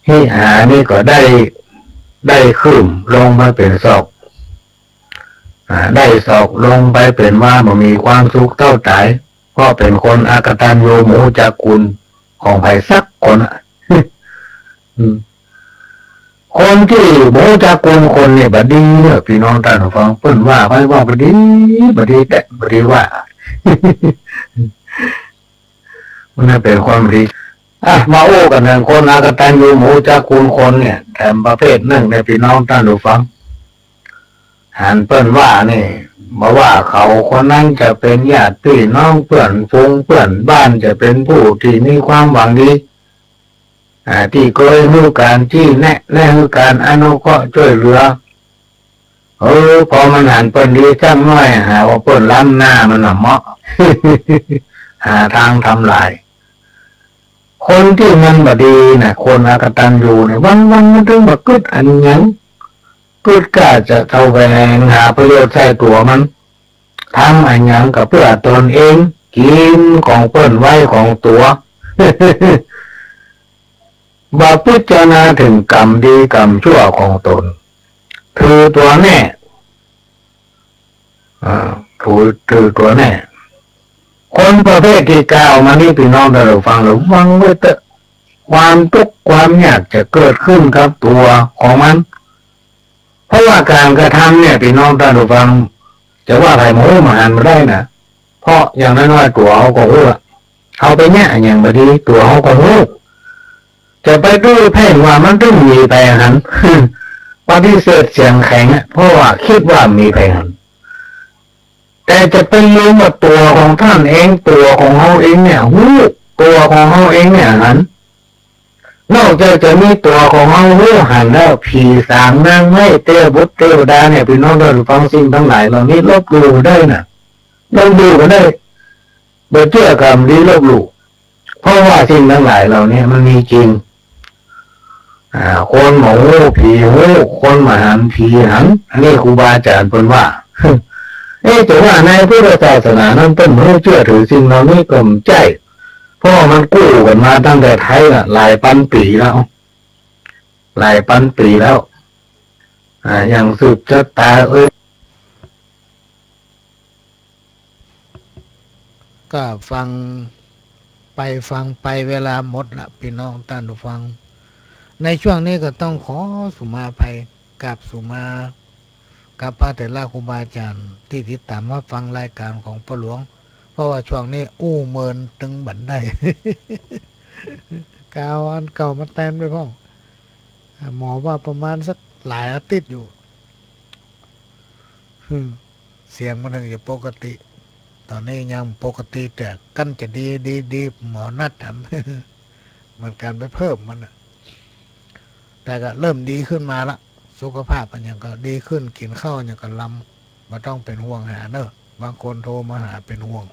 Speaker 2: ที่หานี่ก็ได้ขึ้นลงมาเป็นศอกได้ศอกลงไปเป็นว่าบ่มีความสุขเท่าตาย ก็เป็นคนอากตัญญูโมจักกุลของไผ่สักคนอะ คนที่โมจักกุลคนเนี่ยบดีเนี่ยพี่น้องท่านผู้ฟังเพิ่นว่าไปว่าบดีแต่บดีว่า มันน่าเป็นความดีมาโอ้กันหนึ่งคนอากตัญญูโมจักกุลคนเนี่ยแถมประเภทหนึ่งในพี่น้องท่านผู้ฟังหันเปิ้นว่านี่มาว่าเขาคนนั้นจะเป็นญาติพี่น้องเพื่อนฝูงเพื่อนบ้านจะเป็นผู้ที่มีความหวังดีที่เคยรู้การที่แนะรู้การอนุเคราะห์ช่วยเหลือพอมันหันเปิ้นดีจังน้อยหาว่าเปิ้นล้ำหน้ามันเหมาะ หาทางทำลายคนที่มันบดีนะคนอากตัญญูเนี่ยวันมันถึงมากึดอันยังกึดกล้าจะเข้าไปหาประโยชน์ใส่ตัวมันทำอันยังกับเพื่อตนเองกินของเปิ้นไว้ของตัว บาพิจารณาถึงกรรมดีกรรมชั่วของตนคือตัวแน่คือตัวแน่คนประเภทที่กล่าวมานี่พี่น้องเราฟังหรือฟังไว้เถอะความทุกข์ความยากจะเกิดขึ้นกับตัวของมันเพราะว่าการกระทำเนี่ยพี่น้องเราฟังจะว่าใครโม้มาอ่านมาได้นะเพราะอย่างน้อยๆตัวเขาก็รู้เขาไปเนี่ยอย่างบดีตัวเขาก็รู้จะไปดูแพ่งว่ามันต้องมีไปหัน ปฏิเสธเสียงแข็งเพราะว่าคิดว่ามีไปหันแต่จะเป็นรู้ว่าตัวของท่านเองตัวของเขาเองเนี่ยรู้ตัวของเขาเองเนี่ยหันนอกจากจะมีตัวของเขารู้หันแล้วผีสางนั่งไม่เตบุตรเทวดาเนี่ยพี่น้องเราฟังสิ่งทั้งหลายเหล่านี้ลบหลู่ได้น่ะลบหลู่ก็ได้เบื่อเชื่อกรรมดีลบหลู่เพราะว่าสิ่งทั้งหลายเหล่านี้มันมีจริงคนหมูผีหูคนมหันผีหันอันนี้ครูบาอาจารย์เพิ่นว่า แต่ว่าในพุทธศาสนานั้นเป็นผู้เชื่อถือสิ่งเหล่านี้ก็ไม่ใช่เพราะมันกู้กันมาตั้งแต่ไทยหลายพันปีแล้วอย่างสืบชะตา
Speaker 1: ก็ฟังไปเวลาหมดละพี่น้องท่านผู้ฟังในช่วงนี้ก็ต้องขอสุมาภัยกับสุมากับพระเถระครูบาอาจารย์ที่ติดตามมาฟังรายการของพ่อหลวงเพราะว่าช่วงนี้เมินตึงบันได้ กาวอันเก่ามาแตนไปพ่องหมอว่าประมาณสักหลายอาทิตย์อยู่เสียงมันถึงจะปกติตอนนี้ยังปกติแต่กันจะดีหมอนัดทำมันการไปเพิ่มมันแต่ก็เริ่มดีขึ้นมาละสุขภาพมันยังก็ดีขึ้นกินข้าวยังก็ลำไม่ต้องเป็นห่วงหาเนอะบางคนโทรมาหาเป็นห่วง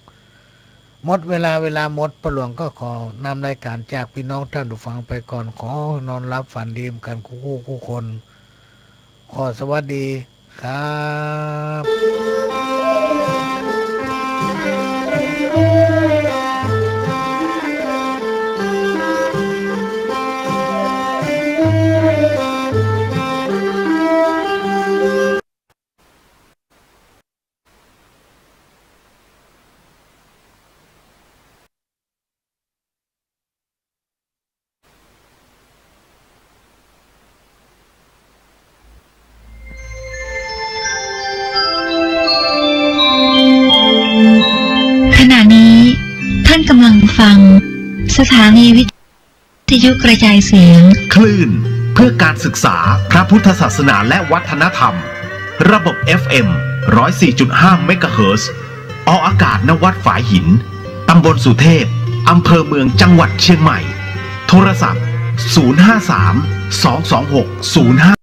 Speaker 1: หมดเวลาหมดประหลวงก็ขอนำรายการจากพี่น้องท่านผู้ฟังไปก่อนขอนอนรับฝันดีกันคู่คนขอสวัสดีครับ
Speaker 3: ขณะนี้ท่านกำลังฟังสถานีวิทยุกระจายเสียง
Speaker 4: คลื่นเพื่อการศึกษาพระพุทธศาสนาและวัฒนธรรมระบบ FM 104.5 เมกะเฮิรตซ์ออกอากาศณ วัดฝายหินตำบลสุเทพอำเภอเมืองจังหวัดเชียงใหม่โทรศัพท์053 226 05